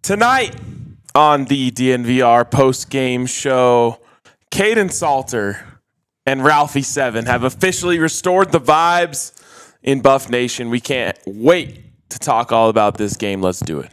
Tonight on the DNVR Postgame Show, Kaidon Salter and Ralphie VII have officially restored the vibes in Buff Nation. We can't wait to talk all about this game. Let's do it.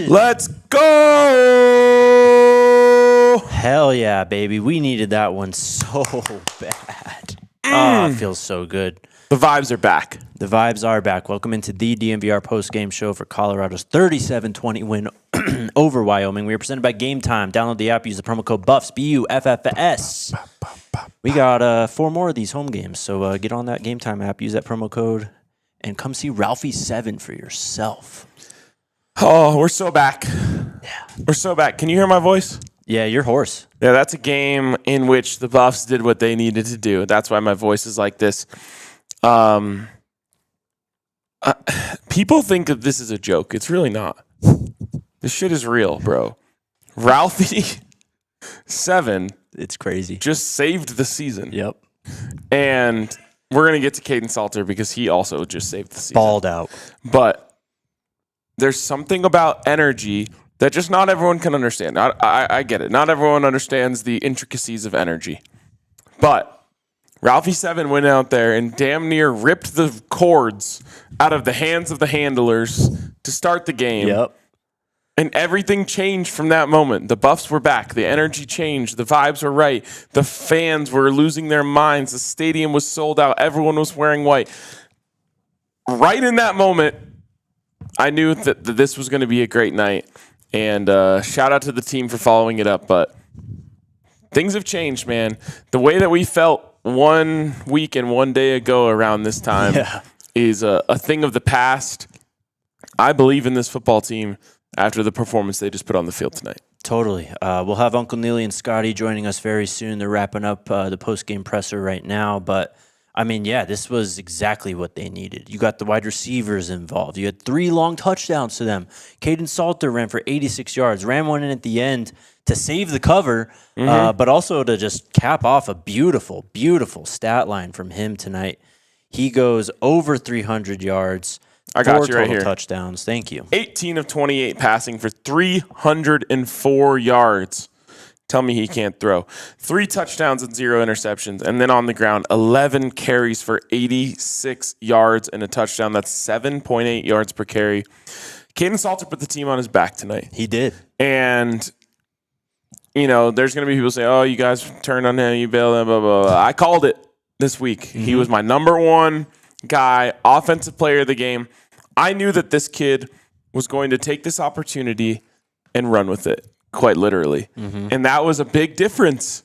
Let's go! Hell yeah, baby. We needed that one so bad. Oh, it feels so good. The vibes are back. The vibes are back. Welcome into the DNVR Postgame Show for Colorado's 37-20 win over Wyoming. We are presented by Game Time. Download the app. Use the promo code BUFFS, BUFFS. We got 4 more of these home games, so get on that Game Time app. Use that promo code and come see Ralphie VII for yourself. Oh, we're so back. Yeah. We're so back. Can you hear my voice? Yeah, you're hoarse. Yeah, that's a game in which the Buffs did what they needed to do. That's why my voice is like this. People think that this is a joke. It's really not. This shit is real, bro. Ralphie VII. It's crazy. Just saved the season. Yep. And we're going to get to Kaidon Salter because he also just saved the season. Balled out. But there's something about energy that just not everyone can understand. I get it. Not everyone understands the intricacies of energy. But Ralphie VII went out there and damn near ripped the cords out of the hands of the handlers to start the game. Yep. And everything changed from that moment. The Buffs were back. The energy changed. The vibes were right. The fans were losing their minds. The stadium was sold out. Everyone was wearing white. Right in that moment, I knew that this was going to be a great night, and shout out to the team for following it up, but things have changed, man. The way that we felt 1 week and 1 day ago around this time is a thing of the past. I believe in this football team after the performance they just put on the field tonight. Totally. We'll have Uncle Neely and Scotty joining us very soon. They're wrapping up the post-game presser right now, but I mean, yeah, this was exactly what they needed. You got the wide receivers involved. You had 3 long touchdowns to them. Kaidon Salter ran for 86 yards, ran one in at the end to save the cover, but also to just cap off a beautiful, beautiful stat line from him tonight. He goes over 300 yards. I got 4 you right total here. touchdowns. Thank you. 18 of 28 passing for 304 yards. Tell me he can't throw. 3 touchdowns and 0 interceptions. And then on the ground, 11 carries for 86 yards and a touchdown. That's 7.8 yards per carry. Kaidon Salter put the team on his back tonight. He did. And, you know, there's going to be people say, oh, you guys turned on him, you bailed, blah, blah, blah. I called it this week. Mm-hmm. He was my number 1 guy, offensive player of the game. I knew that this kid was going to take this opportunity and run with it. Quite literally. Mm-hmm. And that was a big difference.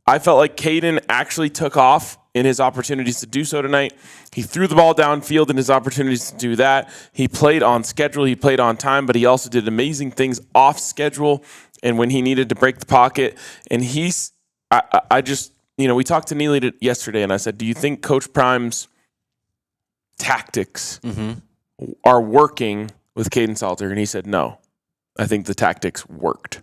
I felt like Kaidon actually took off in his opportunities to do so tonight. He threw the ball downfield in his opportunities to do that. He played on schedule. He played on time, but he also did amazing things off schedule and when he needed to break the pocket. And I just, you know, we talked to Neely yesterday, and I said, do you think Coach Prime's tactics are working with Kaidon Salter? And he said, no. I think the tactics worked.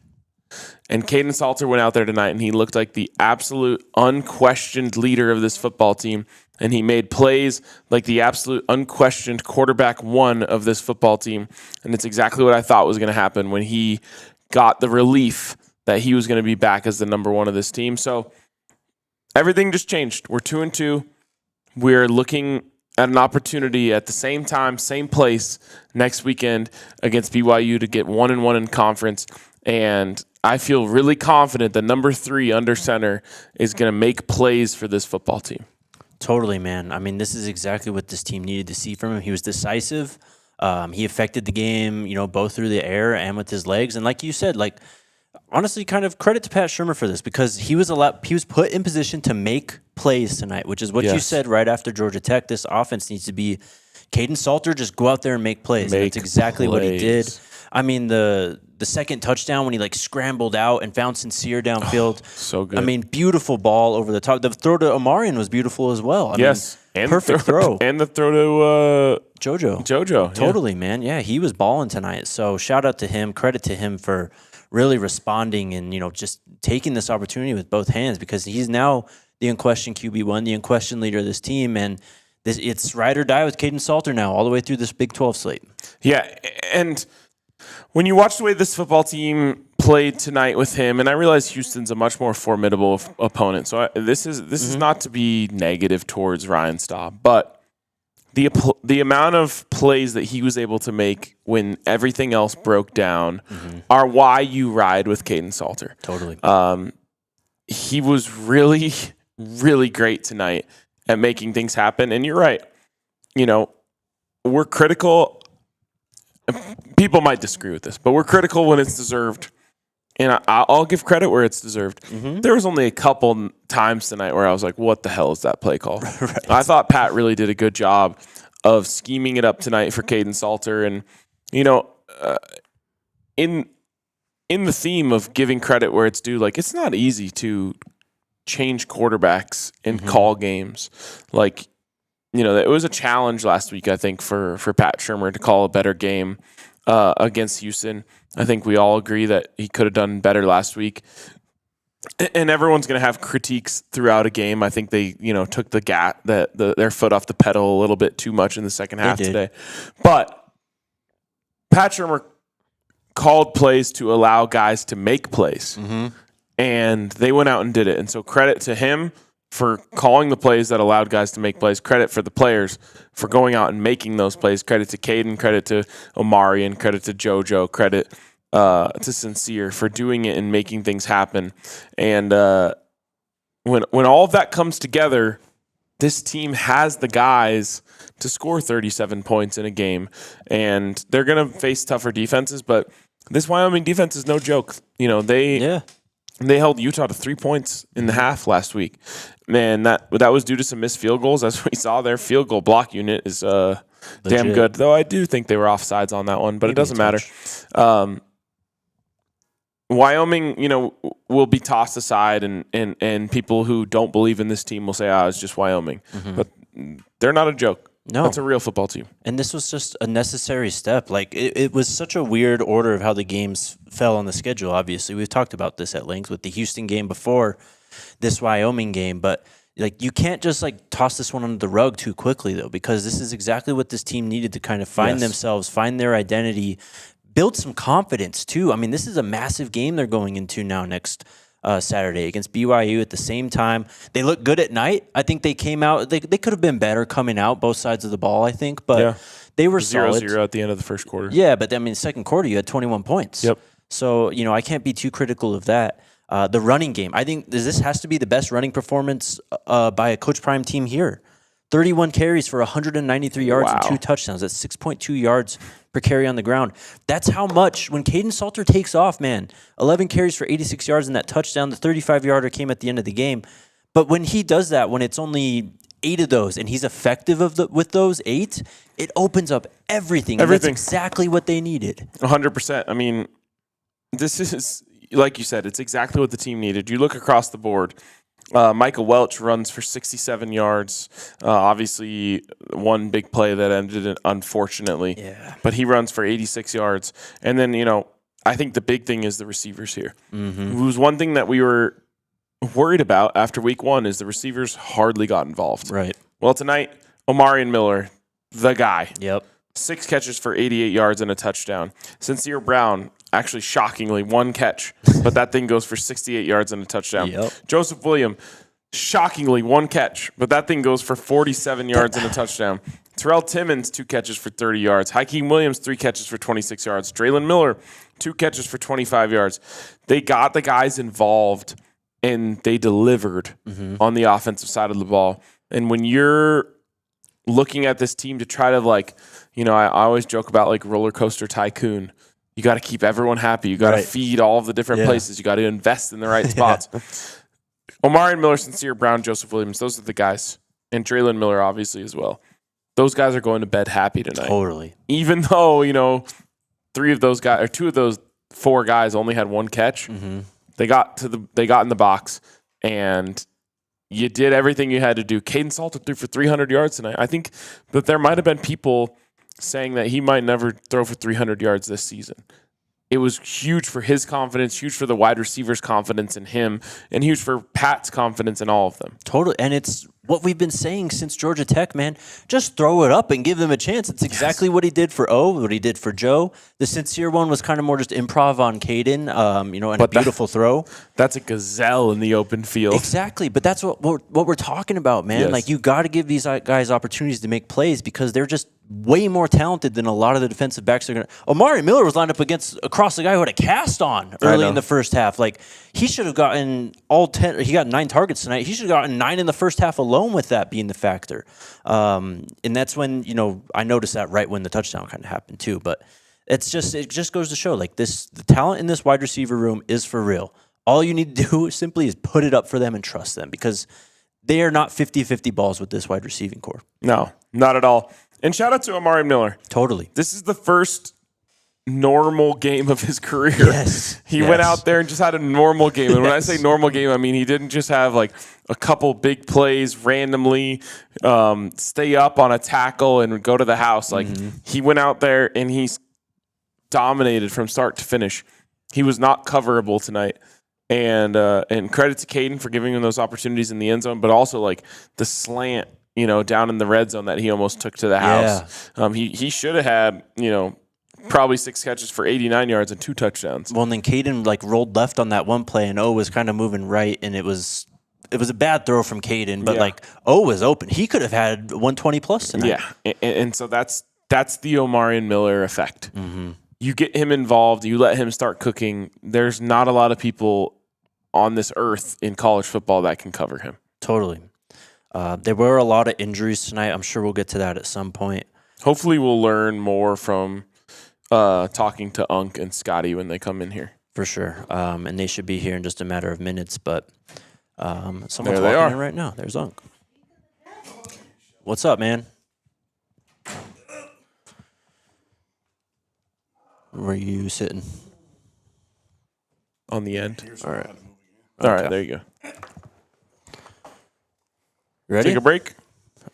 And Kaidon Salter went out there tonight, and he looked like the absolute unquestioned leader of this football team. And he made plays like the absolute unquestioned quarterback 1 of this football team. And it's exactly what I thought was going to happen when he got the relief that he was going to be back as the number 1 of this team. So everything just changed. We're 2-2. We're looking at an opportunity at the same time, same place next weekend against BYU to get 1-1 in conference. And I feel really confident that number 3 under center is going to make plays for this football team. Totally, man. I mean, this is exactly what this team needed to see from him. He was decisive. He affected the game, both through the air and with his legs. And like you said, honestly, kind of credit to Pat Shurmur for this, because he was put in position to make plays tonight, which is what you said right after Georgia Tech. This offense needs to be Kaidon Salter, just go out there and make plays. That's exactly what he did. I mean, the second touchdown when he scrambled out and found Sincere downfield. So good. I mean, beautiful ball over the top. The throw to Omarion was beautiful as well. I mean, and perfect throw. And the throw to JoJo. Totally, man. Yeah, he was balling tonight. So shout out to him. Credit to him for really responding and, just taking this opportunity with both hands, because he's now the unquestioned QB1, the unquestioned leader of this team. And it's ride or die with Kaidon Salter now all the way through this Big 12 slate. Yeah, and when you watch the way this football team played tonight with him, and I realize Houston's a much more formidable opponent, so this is not to be negative towards Ryan Staub, but the amount of plays that he was able to make when everything else broke down are why you ride with Kaidon Salter. Totally. He was really, really great tonight at making things happen, and you're right. We're critical. People might disagree with this, but we're critical when it's deserved, and I'll give credit where it's deserved. There was only a couple times tonight where I was like, what the hell is that play call? Right. I thought Pat really did a good job of scheming it up tonight for Kaidon Salter, and in the theme of giving credit where it's due, it's not easy to change quarterbacks and call games. It was a challenge last week, I think, for Pat Shurmur to call a better game against Houston. I think we all agree that he could have done better last week. And everyone's going to have critiques throughout a game. I think they, took their foot off the pedal a little bit too much in the second half today. But Pat Shurmur called plays to allow guys to make plays. And they went out and did it. And so credit to him for calling the plays that allowed guys to make plays. Credit for the players for going out and making those plays. Credit to Kaidon, credit to Omarion, credit to JoJo, credit to Sincere for doing it and making things happen. And when all of that comes together, this team has the guys to score 37 points in a game. And they're going to face tougher defenses, but this Wyoming defense is no joke. They held Utah to 3 points in the half last week. Man, that was due to some missed field goals. As we saw, their field goal block unit is damn good. Though I do think they were offsides on that one, but it doesn't matter. Wyoming, will be tossed aside, and people who don't believe in this team will say, it's just Wyoming. But they're not a joke. No. That's a real football team. And this was just a necessary step. It was such a weird order of how the games fell on the schedule, obviously. We've talked about this at length with the Houston game before this Wyoming game. But, you can't just, toss this one under the rug too quickly, though, because this is exactly what this team needed to kind of find themselves, find their identity, build some confidence, too. I mean, this is a massive game they're going into now next Saturday against BYU at the same time. They look good at night. I think they came out. They could have been better coming out both sides of the ball, I think, but they were 0-0 at the end of the first quarter. Yeah, but second quarter you had 21 points. Yep. So I can't be too critical of that. The running game, I think this has to be the best running performance by a Coach Prime team here. 31 carries for 193 yards and 2 touchdowns. That's 6.2 yards per carry on the ground. That's how much, when Kaidon Salter takes off, man, 11 carries for 86 yards and that touchdown, the 35-yarder came at the end of the game. But when he does that, when it's only 8 of those and he's effective with those 8, it opens up everything. And that's exactly what they needed. 100%. I mean, this is, like you said, it's exactly what the team needed. You look across the board. Michael Welch runs for 67 yards. Obviously, one big play that ended it, unfortunately. Yeah. But he runs for 86 yards. And then, I think the big thing is the receivers here. It was one thing that we were worried about after week 1 is the receivers hardly got involved. Right. Well, tonight, Omarion Miller, the guy. Yep. 6 catches for 88 yards and a touchdown. Sincere Brown, actually shockingly, 1 catch, but that thing goes for 68 yards and a touchdown. Yep. Joseph William, shockingly 1 catch, but that thing goes for 47 yards and a touchdown. Terrell Timmons, 2 catches for 30 yards. Hakeem Williams, 3 catches for 26 yards. Draylon Miller, 2 catches for 25 yards. They got the guys involved, and they delivered on the offensive side of the ball. And when you're looking at this team to try to, like, you know, I always joke about, like, roller coaster tycoon. You got to keep everyone happy. You got to feed all of the different places. You got to invest in the right spots. Omarion Miller, Sincere Brown, Joseph Williams, those are the guys. And Draylon Miller, obviously, as well. Those guys are going to bed happy tonight. Totally. Even though, you know, 3 of those guys, or 2 of those 4 guys only had 1 catch, they got in the box, and you did everything you had to do. Kaidon Salter threw for 300 yards tonight. I think that there might have been people saying that he might never throw for 300 yards this season. It was huge for his confidence, huge for the wide receivers' confidence in him, and huge for Pat's confidence in all of them. Totally. And it's what we've been saying since Georgia Tech, man. Just throw it up and give them a chance. It's exactly what he did for what he did for Joe. The Sincere one was kind of more just improv on Caden, and a beautiful throw. That's a gazelle in the open field. Exactly. But that's what we're talking about, man. Yes. Like, you got to give these guys opportunities to make plays because they're just way more talented than a lot of the defensive backs are going to. Omarion Miller was lined up across the guy who had a cast on early in the first half. Like, he should have gotten all 10. He got 9 targets tonight. He should have gotten 9 in the first half alone, with that being the factor. And that's when, I noticed that right when the touchdown kind of happened too. But it just goes to show, like, the talent in this wide receiver room is for real. All you need to do simply is put it up for them and trust them, because they are not 50-50 balls with this wide receiving core. No, not at all. And shout out to Omarion Miller. Totally. This is the first normal game of his career. Yes. He went out there and just had a normal game. And when I say normal game, I mean he didn't just have like a couple big plays randomly, stay up on a tackle and go to the house. Like, he went out there and he's dominated from start to finish. He was not coverable tonight. And credit to Kaidon for giving him those opportunities in the end zone, but also like the slant, down in the red zone that he almost took to the house. Yeah. He should have had, probably 6 catches for 89 yards and 2 touchdowns. Well, and then Kaidon rolled left on that one play, and O was kind of moving right, and it was a bad throw from Kaidon, but O was open. He could have had 120 plus tonight. Yeah, and so that's the Omarion Miller effect. You get him involved, you let him start cooking. There's not a lot of people on this earth in college football that can cover him. Totally. There were a lot of injuries tonight. I'm sure we'll get to that at some point. Hopefully we'll learn more from talking to Unc and Scotty when they come in here. For sure. And they should be here in just a matter of minutes. But someone's there they walking are. in right now. There's Unc. What's up, man? Where are you sitting? On the end. All right. All right, there you go. Ready? Take a break?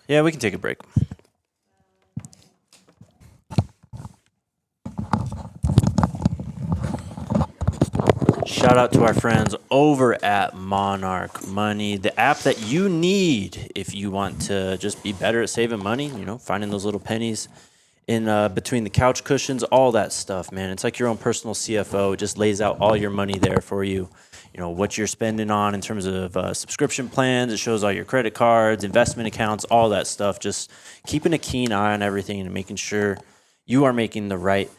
Yeah, we can take a break. Shout out to our friends over at Monarch Money, the app that you need if you want to just be better at saving money, finding those little pennies in between the couch cushions, all that stuff, man. It's like your own personal CFO. It just lays out all your money there for you. What you're spending on in terms of subscription plans. It shows all your credit cards, investment accounts, all that stuff. Just keeping a keen eye on everything and making sure you are making the right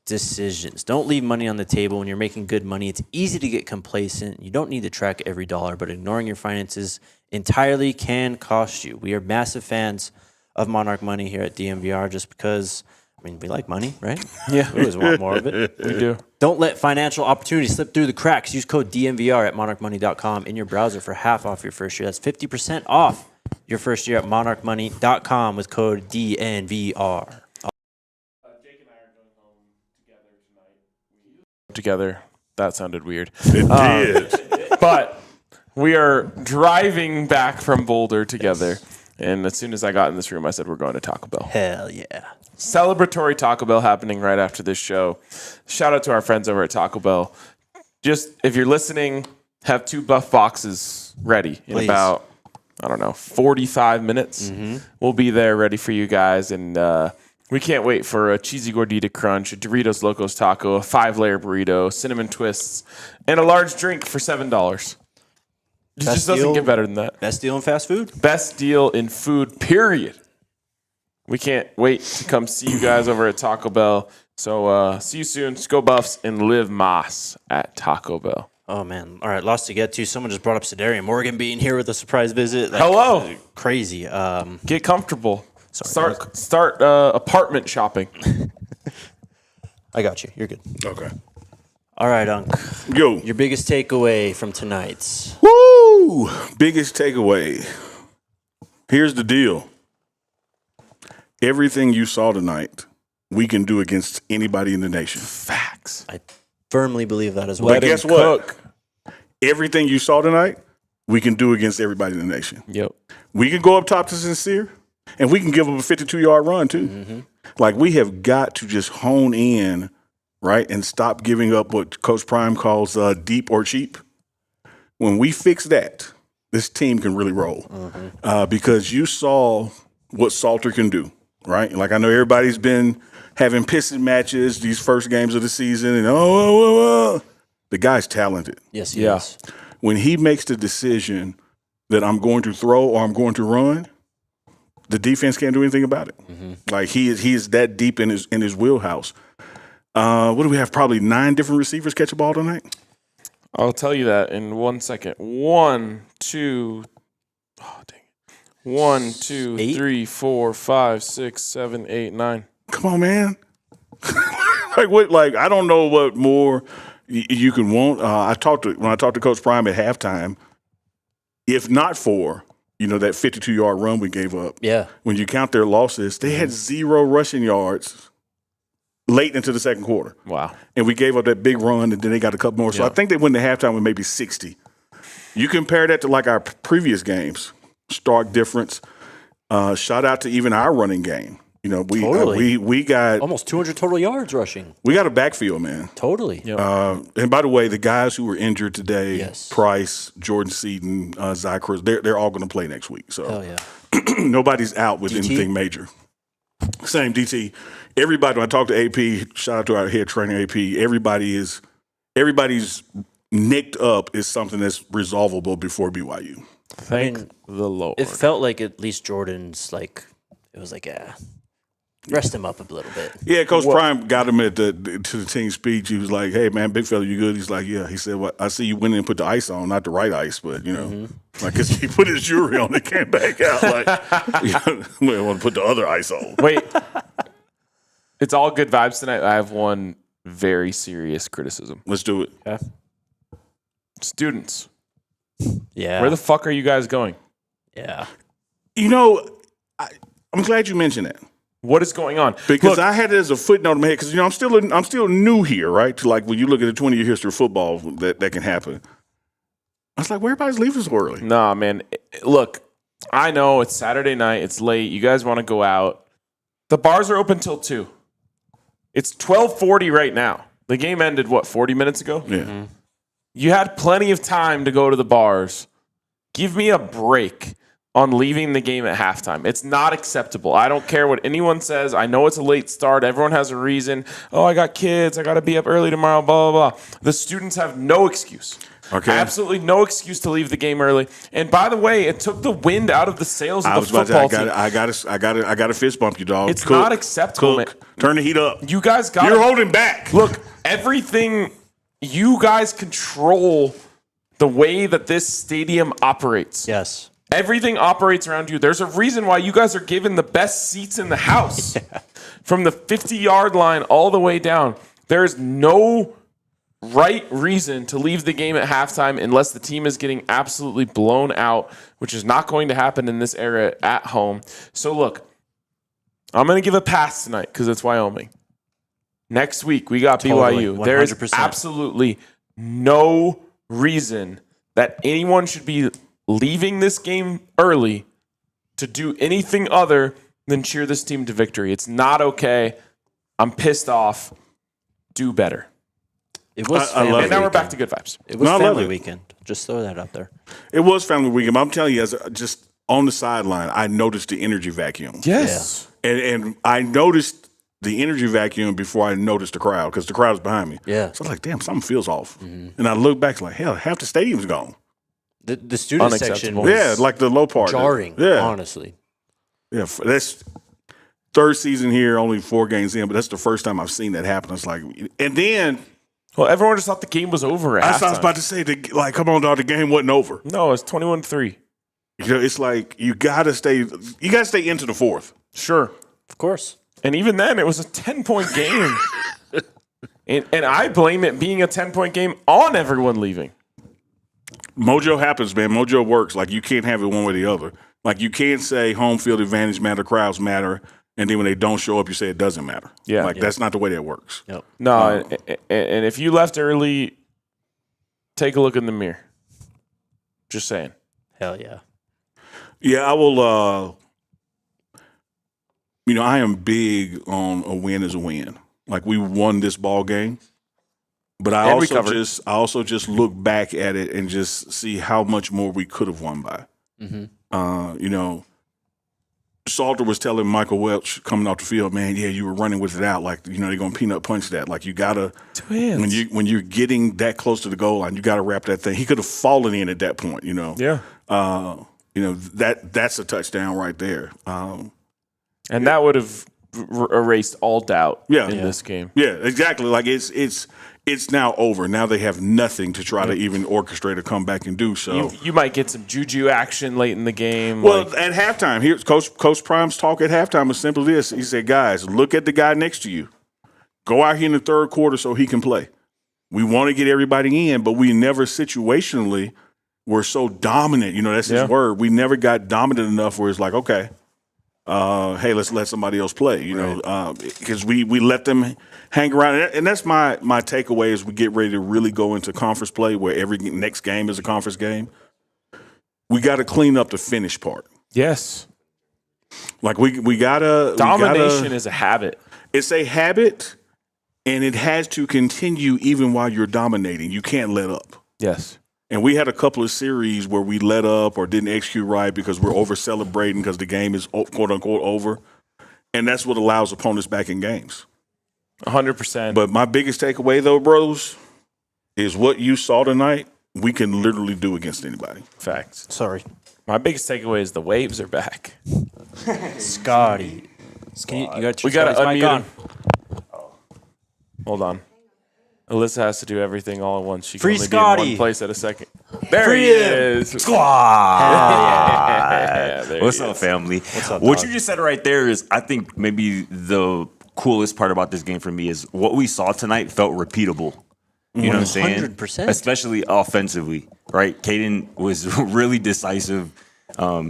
decisions. Don't leave money on the table when you're making good money. It's easy to get complacent. You don't need to track every dollar, but ignoring your finances entirely can cost you. We are massive fans of Monarch Money here at DNVR just because, we like money, right? Yeah. We always want more of it. We do. Don't let financial opportunities slip through the cracks. Use code DNVR at monarchmoney.com in your browser for half off your first year. That's 50% off your first year at monarchmoney.com with code DNVR. Jake and I are going home together tonight. Together. That sounded weird. It did. But we are driving back from Boulder together. And as soon as I got in this room, I said, we're going to Taco Bell. Hell yeah. Celebratory Taco Bell happening right after this show. Shout out to our friends over at Taco Bell. Just, if you're listening, have 2 buff boxes ready in about, 45 minutes. We'll be there ready for you guys. And we can't wait for a cheesy gordita crunch, a Doritos Locos taco, a 5-layer burrito, cinnamon twists, and a large drink for $7. It just doesn't get better than that. Best deal in fast food? Best deal in food, period. We can't wait to come see you guys over at Taco Bell. So see you soon. Go Buffs and live Moss at Taco Bell. Oh, man. All right, lots to get to. Someone just brought up Sedarian Morgan being here with a surprise visit. Hello. Crazy. Get comfortable. Sorry, Start apartment shopping. I got you. You're good. Okay. All right, Unc. Yo. Your biggest takeaway from tonight's. Woo! Biggest takeaway. Here's the deal. Everything you saw tonight, we can do against anybody in the nation. Facts. I firmly believe that as well. But guess what? Everything you saw tonight, we can do against everybody in the nation. Yep. We can go up top to Sincere, and we can give them a 52-yard run, too. Mm-hmm. Like, we have got to just hone in, right, and stop giving up what Coach Prime calls deep or cheap. When we fix that, this team can really roll. Because you saw what Salter can do, right? Like, I know everybody's been having pissing matches these first games of the season, and the guy's talented. Yes, he is. When he makes the decision that I'm going to throw or I'm going to run, the defense can't do anything about it. Like, he is that deep in his wheelhouse. What do we have? Probably 9 different receivers catch a ball tonight? I'll tell you that in 1 second. 1, 2, 3, 4, 5, 6, 7, 8, 9. Come on, man. Like, what? Like, I don't know what more you can want. When I talked to Coach Prime at halftime, if not for that 52-yard run we gave up. Yeah. When you count their losses, they had 0 rushing yards late into the second quarter. Wow. And we gave up that big run, and then they got a couple more. So I think they went to halftime with maybe 60. You compare that to like our previous games, stark difference. Shout out to even our running game. We got almost 200 total yards rushing. We got a backfield, man. Totally. Yep. And by the way, the guys who were injured today, Yes. Price, Jordan Seaton, Zy Cruz, they're all going to play next week. So Hell yeah. nobody's out with DT? anything major. Same DT. Everybody, when I talk to AP, shout out to our head trainer AP, everybody's nicked up is something that's resolvable before BYU. Thank the Lord. It felt like at least Jordan's rest him up a little bit. Yeah, Coach Prime got him to the team speech. He was like, "Hey, man, big fella, you good?" He's like, "Yeah." He said, "What? I see you went in and put the ice on, not the right ice, but like 'cause he put his jewelry on, it came back out. Like, we want to put the other ice on." Wait. It's all good vibes tonight. I have one very serious criticism. Let's do it. Okay. Students. Yeah. Where the fuck are you guys going? Yeah. I'm glad you mentioned that. What is going on? Because I had it as a footnote in my head because I'm still new here, right? To like when you look at the 20-year history of football, that can happen. I was like, where everybody's leaving so early? Nah, man. Look, I know it's Saturday night. It's late. You guys want to go out. The bars are open till 2. It's 12:40 right now. The game ended, 40 minutes ago? Yeah. Mm-hmm. You had plenty of time to go to the bars. Give me a break on leaving the game at halftime. It's not acceptable. I don't care what anyone says. I know it's a late start. Everyone has a reason. Oh, I got kids. I got to be up early tomorrow, blah, blah, blah. The students have no excuse. Okay. Absolutely no excuse to leave the game early. And by the way, it took the wind out of the sails of the football team. I got to fist bump you, dog. It's not acceptable, man. Turn the heat up. You guys got You're holding back. Look, everything, you guys control the way that this stadium operates. Yes. Everything operates around you. There's a reason why you guys are given the best seats in the house. From the 50-yard line all the way down. There's no right reason to leave the game at halftime unless the team is getting absolutely blown out, which is not going to happen in this era at home. So look, I'm going to give a pass tonight because it's Wyoming. Next week, we got BYU. 100%. There is absolutely no reason that anyone should be leaving this game early to do anything other than cheer this team to victory. It's not okay. I'm pissed off. Do better. It was I love And now we're back to good vibes. It was No, I love family it. weekend. Just throw that out there. It was family weekend. But I'm telling you, just on the sideline, I noticed the energy vacuum. Yes. And I noticed the energy vacuum before I noticed the crowd because the crowd was behind me. Yeah. So I was like, damn, something feels off. And I look back like, hell, half the stadium's gone. The student section Unacceptable. was like the low part. jarring, honestly. Yeah, that's third season here, only 4 games in, but that's the first time I've seen that happen. It's like, and then Well, everyone just thought the game was over at I was halftime. about to say, like, come on, dog, the game wasn't over. No, it's 21-3. You know, it's like you gotta stay into the fourth. Sure. Of course. And even then, it was a 10-point game. and I blame it being a 10-point game on everyone leaving. Mojo happens, man. Mojo works. Like, you can't have it one way or the other. Like, you can't say home field advantage matter, crowds matter, and then when they don't show up, you say it doesn't matter. Yeah. Like, that's not the way that works. Yep. No, and if you left early, take a look in the mirror. Just saying. Hell yeah. Yeah, I will. I am big on a win is a win. Like, we won this ball game, but I also just look back at it and just see how much more we could have won by. Salter was telling Michael Welch coming off the field, man, yeah, you were running with it out. Like, they're gonna peanut punch that. Like, you gotta when you're getting that close to the goal line, you gotta wrap that thing. He could have fallen in at that point. Yeah. That's a touchdown right there. And that would have erased all doubt in this game. Yeah, exactly. Like, it's now over. Now they have nothing to try to even orchestrate or come back and do so. You might get some juju action late in the game. Well, at halftime, here's Coach Prime's talk at halftime was simply this. He said, guys, look at the guy next to you. Go out here in the third quarter so he can play. We want to get everybody in, but we never situationally were so dominant. That's his word. We never got dominant enough where it's like, okay, hey, let's let somebody else play, because we let them hang around. And that's my takeaway as we get ready to really go into conference play where every next game is a conference game. We got to clean up the finish part. Yes. Like, we got to – domination is a habit. It's a habit, and it has to continue even while you're dominating. You can't let up. Yes. And we had a couple of series where we let up or didn't execute right because we're over-celebrating because the game is, quote-unquote, over. And that's what allows opponents back in games. 100%. But my biggest takeaway, though, bros, is what you saw tonight, we can literally do against anybody. Facts. Sorry. My biggest takeaway is the waves are back. Scotty. You got We got to Scotty's mic unmute on. him. Hold on. Alyssa has to do everything all at once. She can Free only Scotty. be in one place at a second. There Free he him. is. Squad. There What's he up, is. family? up, What dog? you just said right there is, I think, maybe the coolest part about this game for me is what we saw tonight felt repeatable. You know what I'm saying? 100%. Especially offensively, right? Kaidon was really decisive.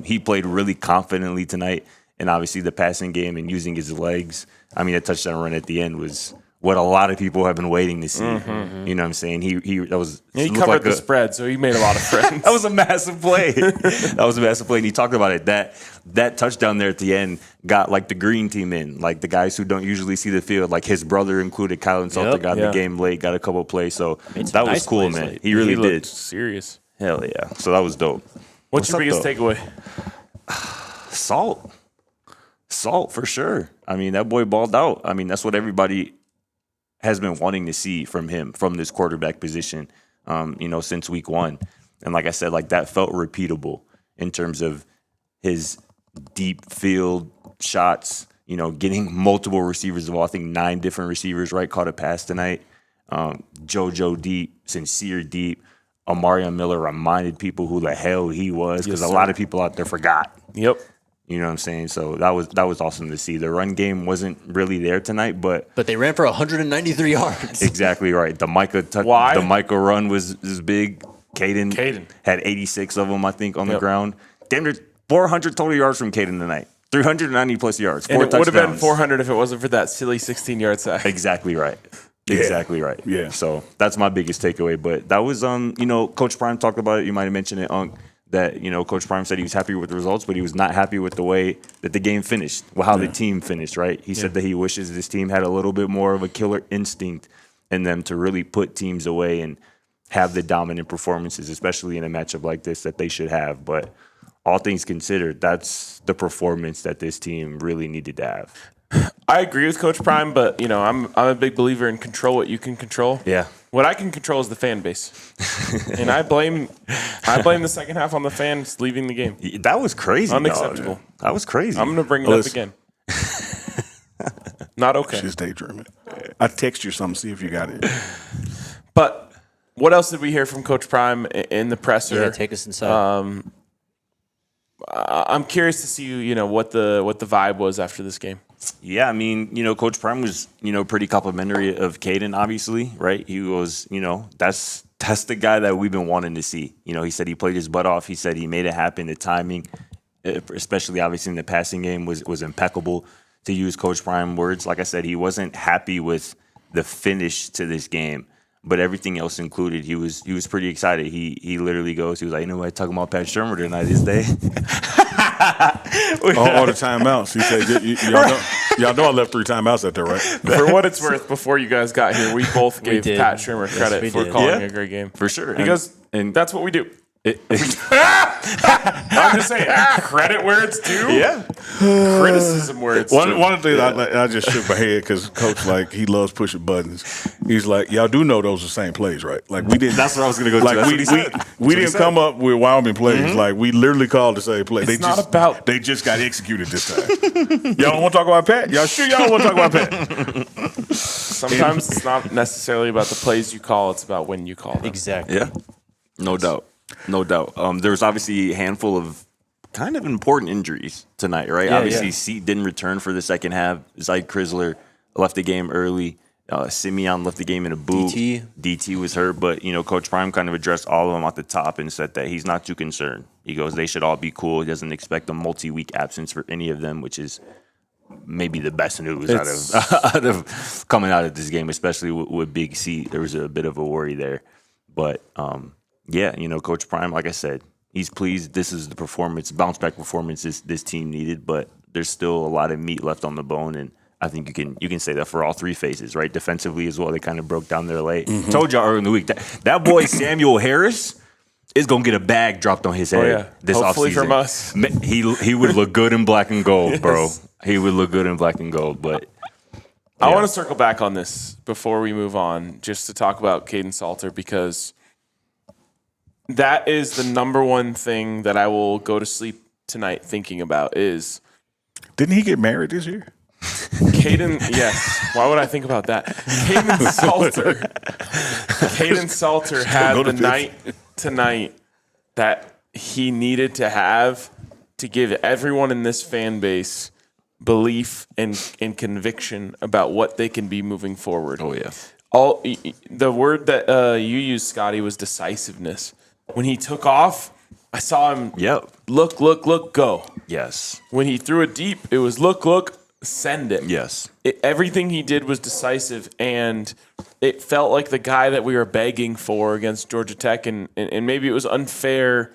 He played really confidently tonight. And obviously the passing game and using his legs. I mean, that touchdown run at the end was what a lot of people have been waiting to see. Mm-hmm. You know what I'm saying? He He looked covered like the spread, so he made a lot of friends. that was a massive play. That was a massive play. And he talked about it. That touchdown there at the end got like the green team in, like the guys who don't usually see the field, like his brother included, Kaidon Salter got in the game late, got a couple of plays. So that was nice cool, plays man. late. He really He did. looked serious. Hell yeah. So that was dope. What's your biggest up, though? takeaway? Salt for sure. I mean, that boy balled out. I mean, that's what everybody has been wanting to see from him, from this quarterback position, since week one. And like I said, like that felt repeatable in terms of his deep field shots, getting multiple receivers of all, I think 9 different receivers, right, caught a pass tonight. JoJo deep, Sincere deep. Amarion Miller reminded people who the hell he was because a lot of people out there forgot. Yep. You know what I'm saying? So that was awesome to see. The run game wasn't really there tonight, but But they ran for 193 yards. exactly right. The Why? the Micah run was big. Kaidon. Caden had 86 of them, I think, on the ground. Damn near 400 total yards from Kaidon tonight. 390 plus yards. 4 And it would have been touchdowns. 400 if it wasn't for that silly 16-yard sack. Exactly right. Exactly right. Yeah. So that's my biggest takeaway. But that was, Coach Prime talked about it. You might have mentioned it, Unc, that, Coach Prime said he was happy with the results, but he was not happy with the way that the game finished, how the team finished, right? He said that he wishes this team had a little bit more of a killer instinct in them to really put teams away and have the dominant performances, especially in a matchup like this that they should have. But all things considered, that's the performance that this team really needed to have. I agree with Coach Prime, but I'm a big believer in control what you can control. Yeah. What I can control is the fan base, and I blame the second half on the fans leaving the game. That was crazy. Unacceptable. Dog. That was crazy. I'm going to bring it up again. Not okay. She's daydreaming. I text you something, see if you got it. But what else did we hear from Coach Prime in the presser? Yeah, take us inside. I'm curious to see, what the vibe was after this game. Yeah, I mean, Coach Prime was, pretty complimentary of Kaidon, obviously, right? He was, that's the guy that we've been wanting to see. He said he played his butt off. He said he made it happen. The timing, especially obviously in the passing game, was impeccable, to use Coach Prime words. Like I said, he wasn't happy with the finish to this game, but everything else included, he was pretty excited. He literally goes, he was like, what, talking about Pat Shurmur tonight this day? all the timeouts. He said, y'all know I left 3 timeouts out there, right? For what it's worth, before you guys got here, we both gave Pat Shurmur credit for calling a great game. For sure. He goes, and that's what we do. I'm just saying, credit where it's due. Yeah. Criticism where it's due. One of the things I just shook my head because Coach, he loves pushing buttons. He's like, y'all do know those are the same plays, right? Like, we didn't. That's what I was going to go to. We didn't come up with Wyoming plays. Mm-hmm. Like, we literally called the same play. They just got executed this time. Y'all don't want to talk about Pat? Y'all sure y'all don't want to talk about Pat? Sometimes it's not necessarily about the plays you call. It's about when you call them. Exactly. Yeah. No doubt. There's obviously a handful of kind of important injuries tonight, right? Obviously, Seat didn't return for the second half. Zyke Chrysler left the game early. Simeon left the game in a boot. DT was hurt, but Coach Prime kind of addressed all of them at the top and said that he's not too concerned. He goes, they should all be cool. He doesn't expect a multi-week absence for any of them, which is maybe the best news out of coming out of this game, especially with Big C. There was a bit of a worry there, but Coach Prime, like I said, he's pleased. This is the bounce back performance this team needed, but there's still a lot of meat left on the bone, and I think you can say that for all 3 phases, right? Defensively as well, they kind of broke down their late. Mm-hmm. Told y'all earlier in the week that boy Samuel Harris is gonna get a bag dropped on his head this Hopefully offseason. From us. He would look good in black and gold, bro. He would look good in black and gold, but. I want to circle back on this before we move on, just to talk about Kaidon Salter, because that is the number one thing that I will go to sleep tonight thinking about is. Didn't he get married this year? Kaidon, yes. Why would I think about that? Kaidon Salter had the night tonight that he needed to have to give everyone in this fan base belief and conviction about what they can be moving forward. Oh, yeah. The word that you used, Scotty, was decisiveness. When he took off, I saw him look, go. Yes. When he threw it deep, it was look, send it. Yes. Everything he did was decisive, and it felt like the guy that we were begging for against Georgia Tech, and maybe it was unfair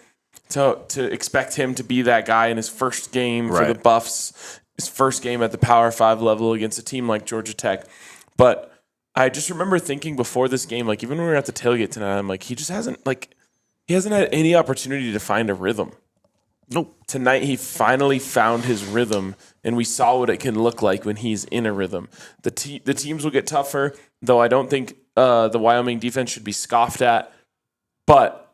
to expect him to be that guy in his first game for the Buffs, his first game at the Power 5 level against a team like Georgia Tech. But I just remember thinking before this game, like even when we were at the tailgate tonight, I'm like, he hasn't had any opportunity to find a rhythm. Nope. Tonight he finally found his rhythm, and we saw what it can look like when he's in a rhythm. The teams will get tougher, though I don't think the Wyoming defense should be scoffed at. But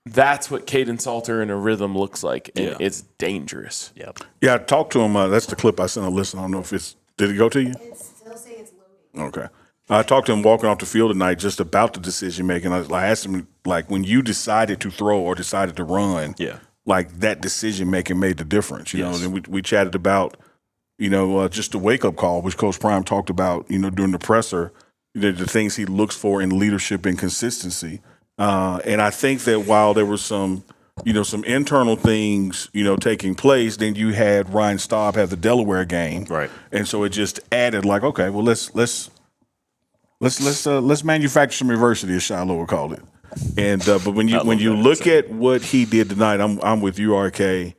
that's what Kaidon Salter in a rhythm looks like, and it's dangerous. Yep. Yeah, I talked to him. That's the clip I sent a listen. I don't know if did it go to you? It's still say it's loading. Okay. I talked to him walking off the field tonight just about the decision making. I asked him, when you decided to throw or decided to run, that decision making made the difference. You know, and we chatted about, just the wake up call, which Coach Prime talked about, during the presser, the things he looks for in leadership and consistency. And I think that while there was some internal things, taking place, then you had Ryan Staub have the Delaware game, right? And so it just added okay, well let's manufacture some adversity, as Shiloh would call it. And but when you look at what he did tonight, I'm with you, RK.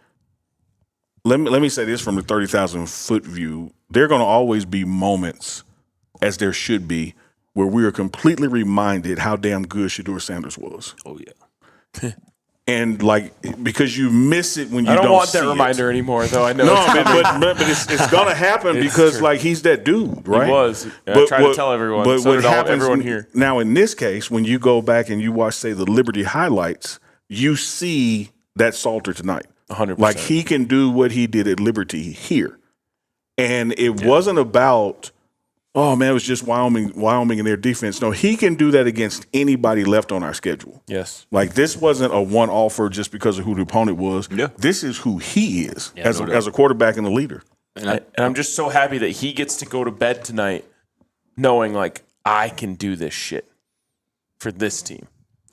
Let me say this from the 30,000 foot view: there are going to always be moments, as there should be, where we are completely reminded how damn good Shedeur Sanders was. Oh yeah. And like because you miss it when you I don't want see that it. reminder anymore, though. I know. No, it's coming. but it's gonna happen It's because true. like he's that dude, right? He was. I tried to tell everyone. But So what did happens everyone here. now in this case, when you go back and you watch, say, the Liberty highlights, you see that Salter tonight. 100%. Like he can do what he did at Liberty here, and it wasn't about. Oh man, it was just Wyoming and their defense. No, he can do that against anybody left on our schedule. Yes. Like this wasn't a one offer just because of who the opponent was. Yeah. This is who he is as no doubt. as a quarterback and a leader. And I'm just so happy that he gets to go to bed tonight knowing, like, I can do this shit for this team.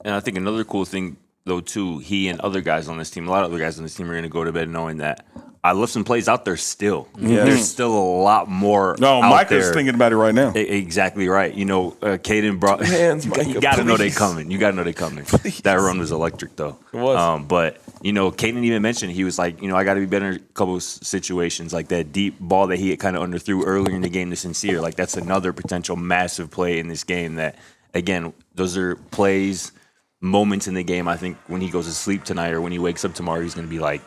And I think another cool thing, though, too, he and other guys on this team, a lot of other guys on this team are going to go to bed knowing that I left some plays out there still. There's still a lot more No, out Micah's there. thinking about it right now. Exactly right. You know, Kaidon brought. hands, you Micah, got to know they please. coming. You got to know they coming. That run was electric, though. It was. But you know, Kaidon even mentioned he was like, you know, I got to be better in a couple of situations, like that deep ball that he had kind of underthrew earlier in the game to Sincere. Like that's another potential massive play in this game. That again, those are plays, moments in the game. I think when he goes to sleep tonight or when he wakes up tomorrow, he's going to be like,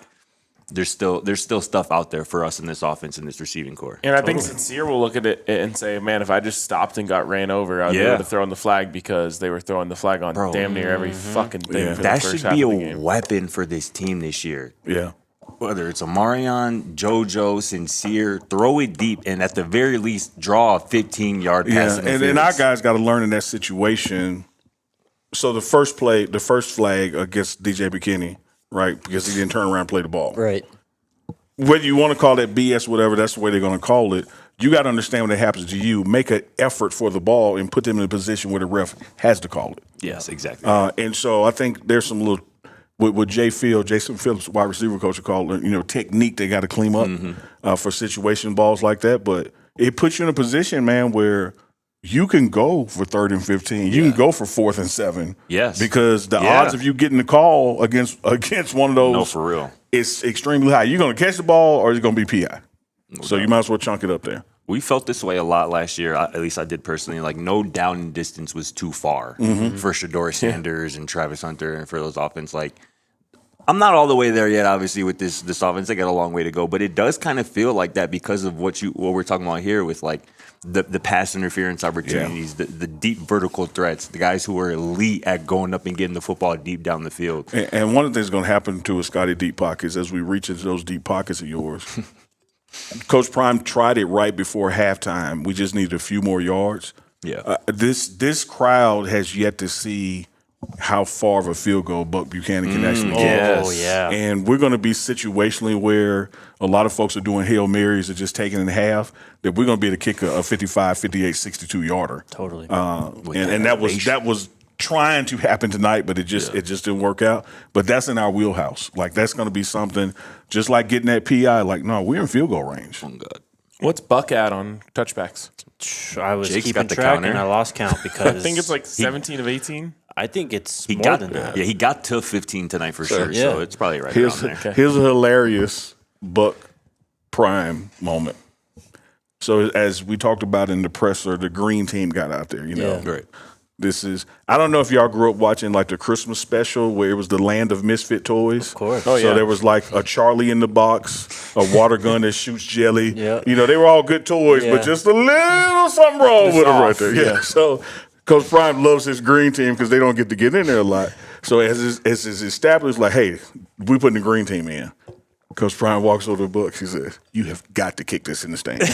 there's still stuff out there for us in this offense and this receiving core. And I think Sincere will look at it and say, man, if I just stopped and got ran over, I'd be able to throw in the flag because they were throwing the flag on damn near every fucking thing. Yeah. For That the first should half be of a the game. weapon for this team this year. Yeah. Whether it's Amarion, JoJo, Sincere, throw it deep and at the very least draw a 15-yard pass. Yeah. And then our guys got to learn in that situation. So the first flag against DJ McKinney, right? Because he didn't turn around and play the ball. Right. Whether you want to call that BS, whatever, that's the way they're going to call it. You got to understand when that happens to you. Make an effort for the ball and put them in a position where the ref has to call it. Yes, exactly. And so I think there's some little what Jason Phillips, wide receiver coach, would call it, technique they got to clean up for situation balls like that. But it puts you in a position, man, where you can go for 3rd and 15. You can go for 4th and 7. Yes. Because the odds of you getting the call against one of those, No, for real. it's extremely high. You're going to catch the ball or it's going to be PI. So you might as well chunk it up there. We felt this way a lot last year. At least I did personally. Like no down and distance was too far for Shador Sanders and Travis Hunter and for those offense. Like I'm not all the way there yet, obviously, with this offense. They got a long way to go, but it does kind of feel like that because of what we're talking about here with like the pass interference opportunities, the deep vertical threats, the guys who are elite at going up and getting the football deep down the field. And one of the things going to happen to us, Scotty, deep pockets, as we reach into those deep pockets of yours. Coach Prime tried it right before halftime. We just needed a few more yards. Yeah. This crowd has yet to see how far of a field goal Buck Buchanan can actually get. Oh, yeah. And we're going to be situationally where a lot of folks are doing Hail Marys or just taking it in half, that we're going to be able to kick a 55, 58, 62-yarder. Totally. And that was trying to happen tonight, but it just didn't work out. But that's in our wheelhouse. Like, that's going to be something, just like getting that PI, like, no, we're in field goal range. Oh, God. What's Buck at on touchbacks? I was Jake's keeping got the track counter. and I lost count because I think it's like 17 of 18. I think it's He more got than that. Yeah, he got to 15 tonight for sure. Yeah. So it's probably right Here's around there. a hilarious Buck Prime moment. So as we talked about in the presser, the green team got out there, Yeah. Great. This is, I don't know if y'all grew up watching like the Christmas special where it was the land of misfit toys. Of course. Oh, So yeah. there was like a Charlie in the box, a water gun that shoots jelly. Yeah. They were all good toys, Yeah. but just a little something wrong with them right off, there. yeah. So Coach Prime loves his green team because they don't get to get in there a lot. So as it's established, like, hey, we putting the green team in. Coach Prime walks over the books. He says, "You have got to kick this in the stands.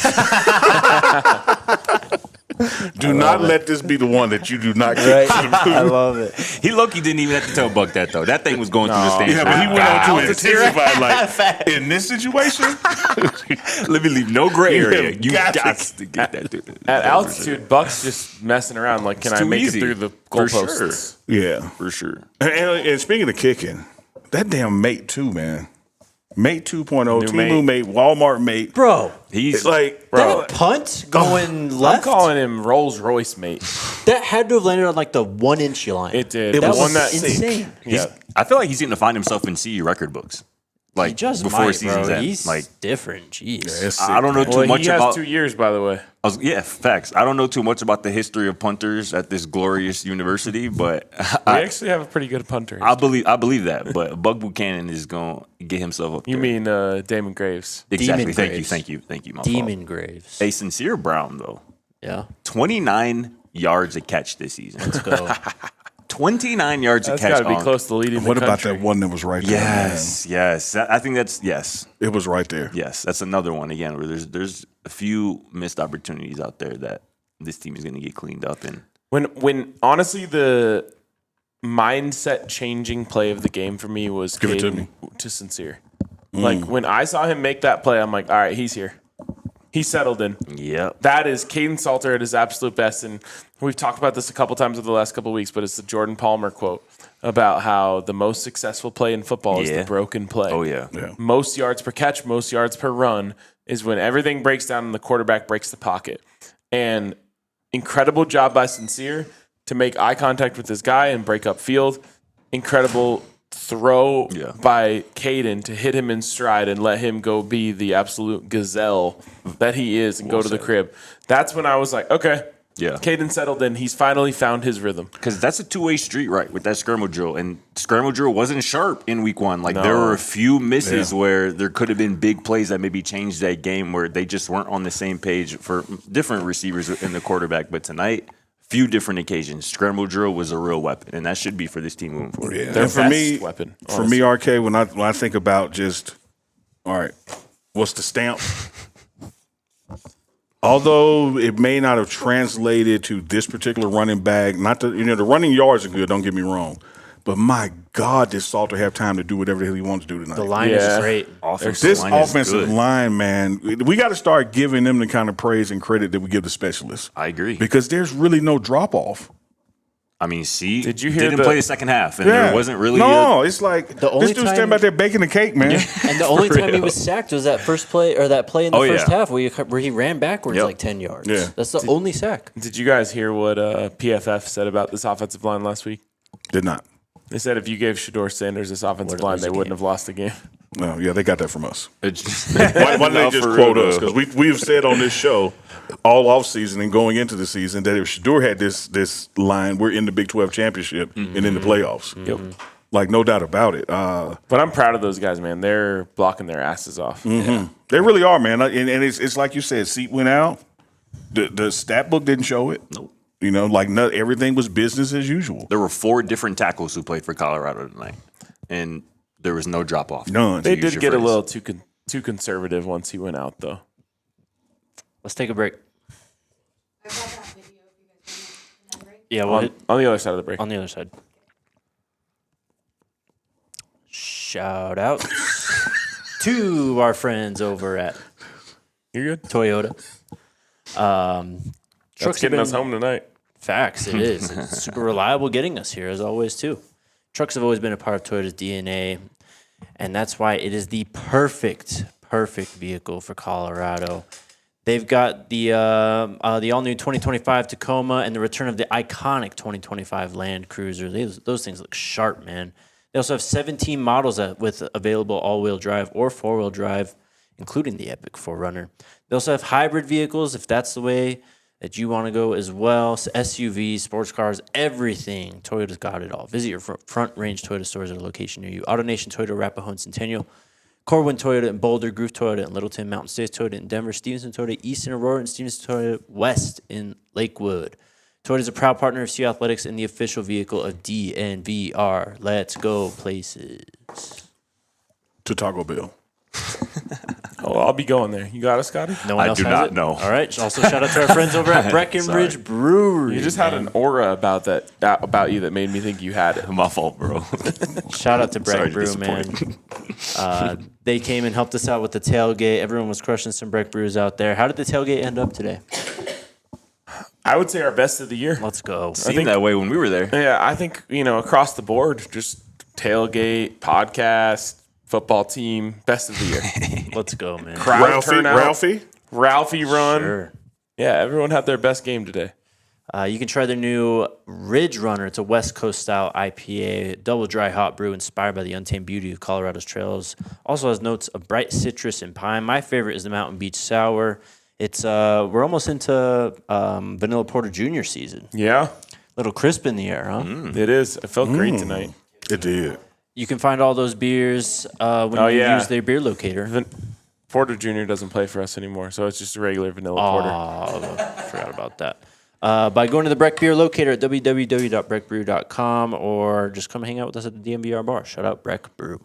Do not let this be the one that you do not kick." I love it. He low-key didn't even have to tell Buck that, though. That thing was going through the stands. Yeah, but he went on to intensify, like, in this situation, Let me leave no gray You area. have You got got to to get that dude. At altitude, Buck's just messing around. Like, can I too make easy. it through the For goalposts? yeah. For sure. And speaking of kicking, that damn Mate 2, man. Mate 2.0, New Temu Mate, Walmart Mate. Bro, He's It's like, that punt going I'm left, calling him Rolls Royce, mate. that had to have landed on like the 1-inch line. It did. It The was one that insane. Yeah. I feel like he's going to find himself in CE record books. Like He just before might, season's bro. end. He's Like different. Jeez. Yeah, it's sick, I don't know man. too Well, much he has about 2 years, by the way. facts. I don't know too much about the history of punters at this glorious university, but We actually have a pretty good punter. I believe that. But Bug Buchanan is going to get himself up You there. mean Damon Graves? Exactly. Demon Thank Graves. you. My Demon Graves. fault. A sincere Brown though. Yeah. 29 yards a catch this season. Let's go. 29 yards That's a catch. got to be Onk. close to leading What the about country. that one that was right there? Yes. I think that's yes. Man? It was right there. Yes, that's another one again where there's a few missed opportunities out there that this team is going to get cleaned up in. When honestly the mindset changing play of the game for me was Give it to Kaidon me. to Sincere. Like when I saw him make that play, I'm like, all right, he's here. He's settled in. Yep. That is Kaidon Salter at his absolute best. And we've talked about this a couple times over the last couple of weeks, but it's the Jordan Palmer quote about how the most successful play in football is Yeah. the broken play. Oh yeah. Most yards per catch, most yards per run is when everything breaks down and the quarterback breaks the pocket. And incredible job by Sincere to make eye contact with this guy and break up field. Incredible throw Yeah. by Kaidon to hit him in stride and let him go be the absolute gazelle that he is and go to the crib. That's when I was like, okay, Yeah. Kaidon settled in. He's finally found his rhythm. Because that's a two-way street, right, with that skirmish drill. And skirmish drill wasn't sharp in week one. Like, there were a few misses where there could have been big plays that maybe changed that game where they just weren't on the same page for different receivers in the quarterback. But tonight, few different occasions, skirmish drill was a real weapon. And that should be for this team moving forward. Yeah. Their And for best me, weapon, for me, RK, when I think about just, all right, what's the stamp? Although it may not have translated to this particular running back, not the the running yards are good. Don't get me wrong, but my God, did Salter have time to do whatever the hell he wanted to do tonight? The line Yeah. is great. This line is offensive good. line, man, we got to start giving them the kind of praise and credit that we give the specialists. I agree. Because there's really no drop off. I mean, see, Did you hear didn't the- play the second half, and there wasn't really no. It's like The only this dude's time- standing back there baking the cake, man. And the only time he was sacked was that first play or that play in the Oh, first yeah. half where he ran backwards Yep. like 10 yards. Yeah. That's the only sack. Did you guys hear what PFF said about this offensive line last week? Did not. They said if you gave Shador Sanders this offensive line, they wouldn't have lost the game. No, yeah, they got that from us. It's just, Why don't they No, just for quote real, us? though. Because we've said on this show all offseason and going into the season that if Shador had this line, we're in the Big 12 championship and in the playoffs. Yep. Like, no doubt about it. But I'm proud of those guys, man. They're blocking their asses off. They really are, man. And it's like you said, seat went out. The stat book didn't show it. Nope. Everything was business as usual. There were 4 different tackles who played for Colorado tonight, and there was no drop off. None. They use did your get a phrase. little too conservative once he went out, though. Let's take a break. I got that video if you guys want to break. Yeah, we'll hit On the other side of the break. on the other side. Shout out to our friends over at You're good. Toyota. Truck's Trucks have getting us been- home tonight. Facts, it is. It's super reliable getting us here, as always, too. Trucks have always been a part of Toyota's DNA, and that's why it is the perfect vehicle for Colorado. They've got the all-new 2025 Tacoma and the return of the iconic 2025 Land Cruiser. Those things look sharp, man. They also have 17 models with available all-wheel drive or four-wheel drive, including the Epic 4Runner. They also have hybrid vehicles, if that's the way that you want to go as well. So SUVs, sports cars, everything. Toyota's got it all. Visit your front range Toyota stores at a location near you. AutoNation Toyota, Arapahoe and Centennial. Corwin Toyota in Boulder, Groove Toyota in Littleton, Mountain States Toyota in Denver, Stevenson Toyota East in Aurora, and Stevenson Toyota West in Lakewood. Toyota is a proud partner of CU Athletics and the official vehicle of DNVR. Let's go places. To Taco Bell. Oh, I'll be going there. You got it, Scotty? No one I else do has not it? know. All right. Also, shout out to our friends over at Breckenridge Brewery. You just had an aura about that about you that made me think you had it. My fault, bro. Shout out to Sorry Breck to Brew, man. They came and helped us out with the tailgate. Everyone was crushing some Breck Brews out there. How did the tailgate end up today? I would say our best of the year. Let's go. Seemed that way when we were there. Yeah, I think, across the board, just tailgate, podcast, football team, best of the year. Let's go, man. Crowd turnout. Ralphie? Ralphie run. Sure. Yeah, everyone had their best game today. You can try their new Ridge Runner. It's a West Coast style IPA, double dry hop brew inspired by the untamed beauty of Colorado's trails. Also has notes of bright citrus and pine. My favorite is the Mountain Beach Sour. It's we're almost into Vanilla Porter Jr. season. Yeah, Little crisp in the air, huh? it is. It felt great tonight. It did. You can find all those beers when you use their beer locator. Porter Jr. doesn't play for us anymore, so it's just a regular vanilla porter. Oh, forgot about that. By going to the Breck Beer Locator at www.breckbrew.com or just come hang out with us at the DNVR bar. Shout out Breck Brew.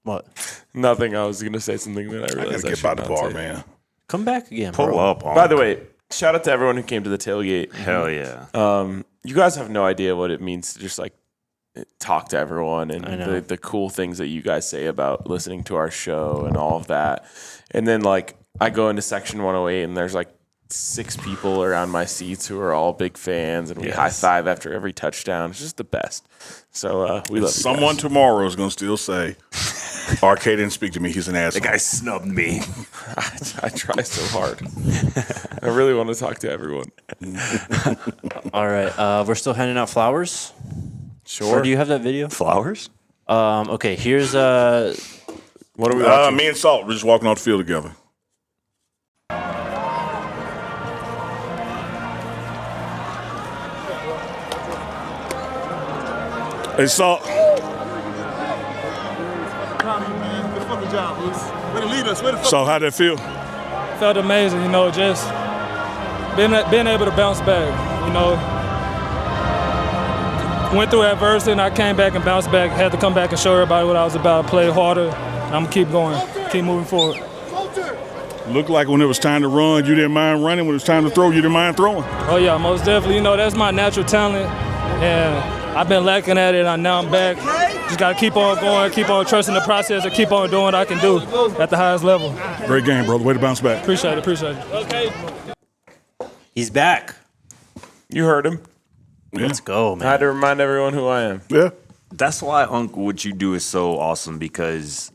What? Nothing. I was going to say something that I I realized gotta get by the bar, man. Come back again, Pull bro. up. By the way, shout out to everyone who came to the tailgate. Hell yeah. You guys have no idea what it means to just like talk to everyone and the cool things that you guys say about listening to our show and all of that. And then like I go into section 108 and there's like 6 people around my seats who are all big fans and we high five after every touchdown. It's just the best. So we love Someone you guys. tomorrow is going to still say, Arcade didn't speak to me. He's an asshole. The guy snubbed me. I try so hard. I really want to talk to everyone. All right. We're still handing out flowers. Sure. Or do you have that video? Flowers? Okay, here's What are we watching? Me and Salt were just walking off the field together. Hey, Salt. So how'd that feel? Felt amazing, just being able to bounce back, Went through adversity and I came back and bounced back. Had to come back and show everybody what I was about, play harder. I'm going to keep going, keep moving forward. Looked like when it was time to run, you didn't mind running. When it was time to throw, you didn't mind throwing. Oh, yeah, most definitely. That's my natural talent. And I've been lacking at it, and now I'm back. Just got to keep on going, keep on trusting the process, and keep on doing what I can do at the highest level. Great game, brother. Way to bounce back. Appreciate it. Okay. he's back. You heard him. Let's go, I man. had to remind everyone who I am. Yeah. That's why, Uncle, what you do is so awesome because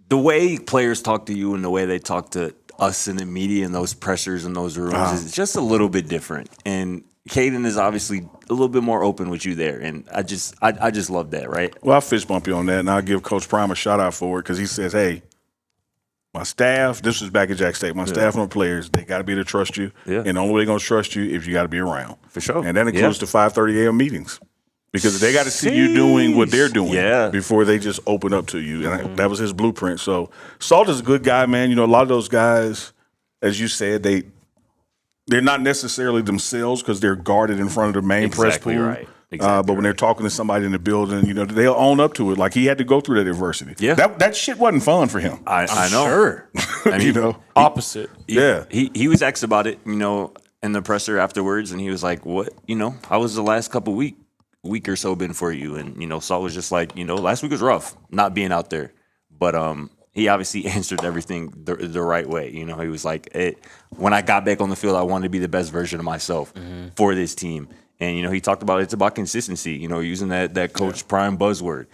the way players talk to you and the way they talk to us in the media and those pressures in those rooms is just a little bit different. And Kaidon is obviously a little bit more open with you there. And I just love that, right? Well, I'll fist bump you on that, and I'll give Coach Prime a shout-out for it because he says, hey, my staff, this was back at Jack State, my staff and my players, they got to be able to trust you. Yeah. And the only way they're going to trust you is you got to be around. For sure. And that includes the 5:30 a.m. meetings because they got to see you doing what they're doing before they just open up to you. And that was his blueprint. So Salt is a good guy, man. A lot of those guys, as you said, they're not necessarily themselves because they're guarded in front of the main press pool. Right. But when they're talking to somebody in the building, they'll own up to it. Like he had to go through that adversity. Yeah. That shit wasn't fun for him. I know. Sure. And Opposite. Yeah. He was asked about it, in the presser afterwards, and he was like, "What? How was the last couple week or so been for you?" And Salt was just like, last week was rough, not being out there, but he obviously answered everything the right way. He was like, when I got back on the field, I wanted to be the best version of myself for this team. And, he talked about it's about consistency, using that Coach Prime buzzword.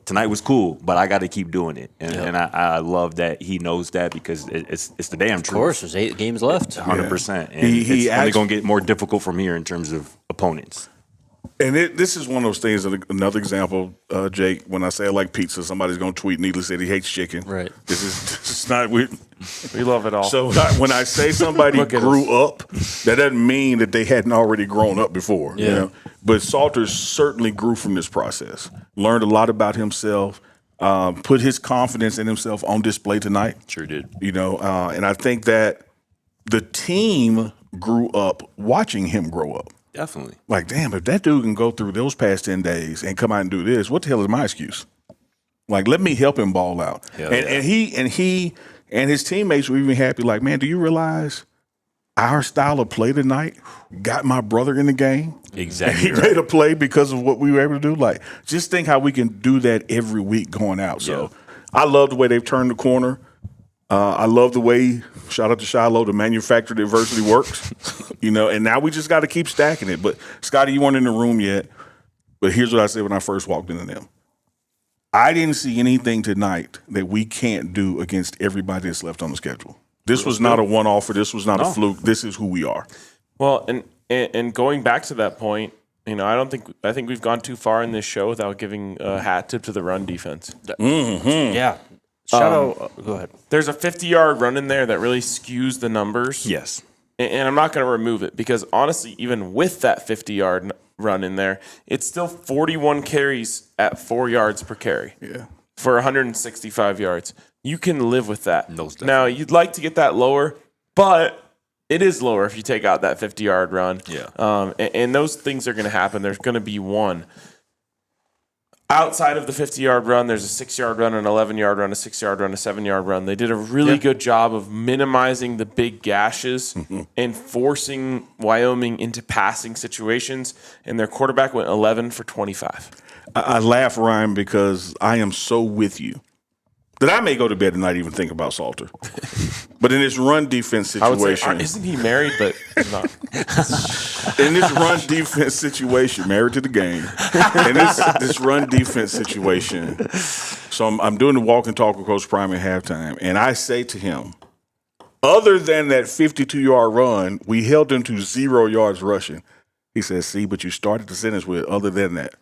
Tonight was cool, but I got to keep doing it. And I love that he knows that because it's the damn truth. Of course, there's 8 games left. 100%. And He it's only going to get more difficult from here in terms of opponents. And this is one of those things, another example, Jake, when I say I like pizza, somebody's going to tweet, Neely said he hates chicken. Right. This is not weird. We love it all. So when I say somebody grew up, that doesn't mean that they hadn't already grown up before. Yeah. But Salter certainly grew from this process, learned a lot about himself, put his confidence in himself on display tonight. Sure did. And I think that the team grew up watching him grow up. Definitely. Like, damn, if that dude can go through those past 10 days and come out and do this, what the hell is my excuse? Like, let me help him ball out. And he and his teammates were even happy, like, man, do you realize our style of play tonight got my brother in the game? Exactly. And he made a play because of what we were able to do. Like, just think how we can do that every week going out. So I love the way they've turned the corner. I love the way, shout out to Shiloh, the manufactured adversity works, and now we just got to keep stacking it. But, Scotty, you weren't in the room yet, but here's what I said when I first walked into them. I didn't see anything tonight that we can't do against everybody that's left on the schedule. This was not a one-off, or this was not a fluke. This is who we are. Well, and going back to that point, I think we've gone too far in this show without giving a hat tip to the run defense. Yeah. Shout out. Go ahead. There's a 50-yard run in there that really skews the numbers. Yes. And I'm not going to remove it because honestly, even with that 50-yard run in there, it's still 41 carries at 4 yards per carry. Yeah. For 165 yards. You can live with that. Most now, you'd like to get that lower, but it is lower if you take out that 50-yard run. Yeah. And those things are going to happen. There's going to be one. Outside of the 50-yard run, there's a 6-yard run, an 11-yard run, a 6-yard run, a 7-yard run. They did a really good job of minimizing the big gashes and forcing Wyoming into passing situations, and their quarterback went 11 for 25. I laugh, Ryan, because I am so with you that I may go to bed tonight even think about Salter. But in this run defense I would say, situation, isn't he married? But not. in this run defense situation, married to the game, in this run defense situation, so I'm doing the walk and talk with Coach Prime at halftime, and I say to him, other than that 52-yard run, we held them to 0 yards rushing. He says, see, but you started the sentence with other than that.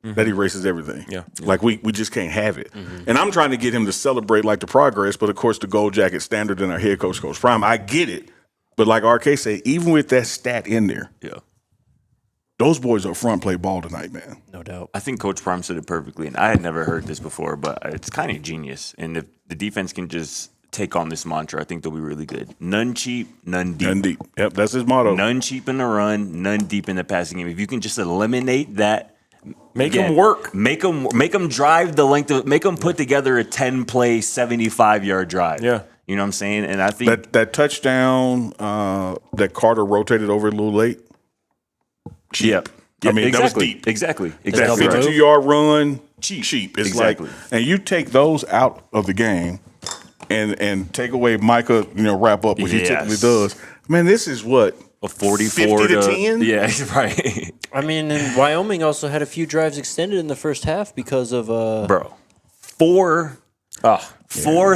That erases everything. Yeah. Like we just can't have it. And I'm trying to get him to celebrate like the progress, but of course the gold jacket standard in our head coach, Coach Prime. I get it. But like RK said, even with that stat in there, those boys up front play ball tonight, man. No doubt. I think Coach Prime said it perfectly, and I had never heard this before, but it's kind of genius. And if the defense can just take on this mantra, I think they'll be really good. None cheap, none deep. None deep. Yep, that's his motto. None cheap in the run, none deep in the passing game. If you can just eliminate that, Make them work. Make them drive the length of. Make them put together a 10-play, 75-yard drive. Yeah. You know what I'm saying? And I think that touchdown that Carter rotated over a little late. Yep. I mean, exactly. that was deep. Exactly. That Exactly. 52-yard run, Cheap. It's Exactly. like, and you take those out of the game and take away Micah, wrap up, which he typically does. Man, this is what? A 44 50 to 10? Yeah, right. I mean, and Wyoming also had a few drives extended in the first half because of Bro. Four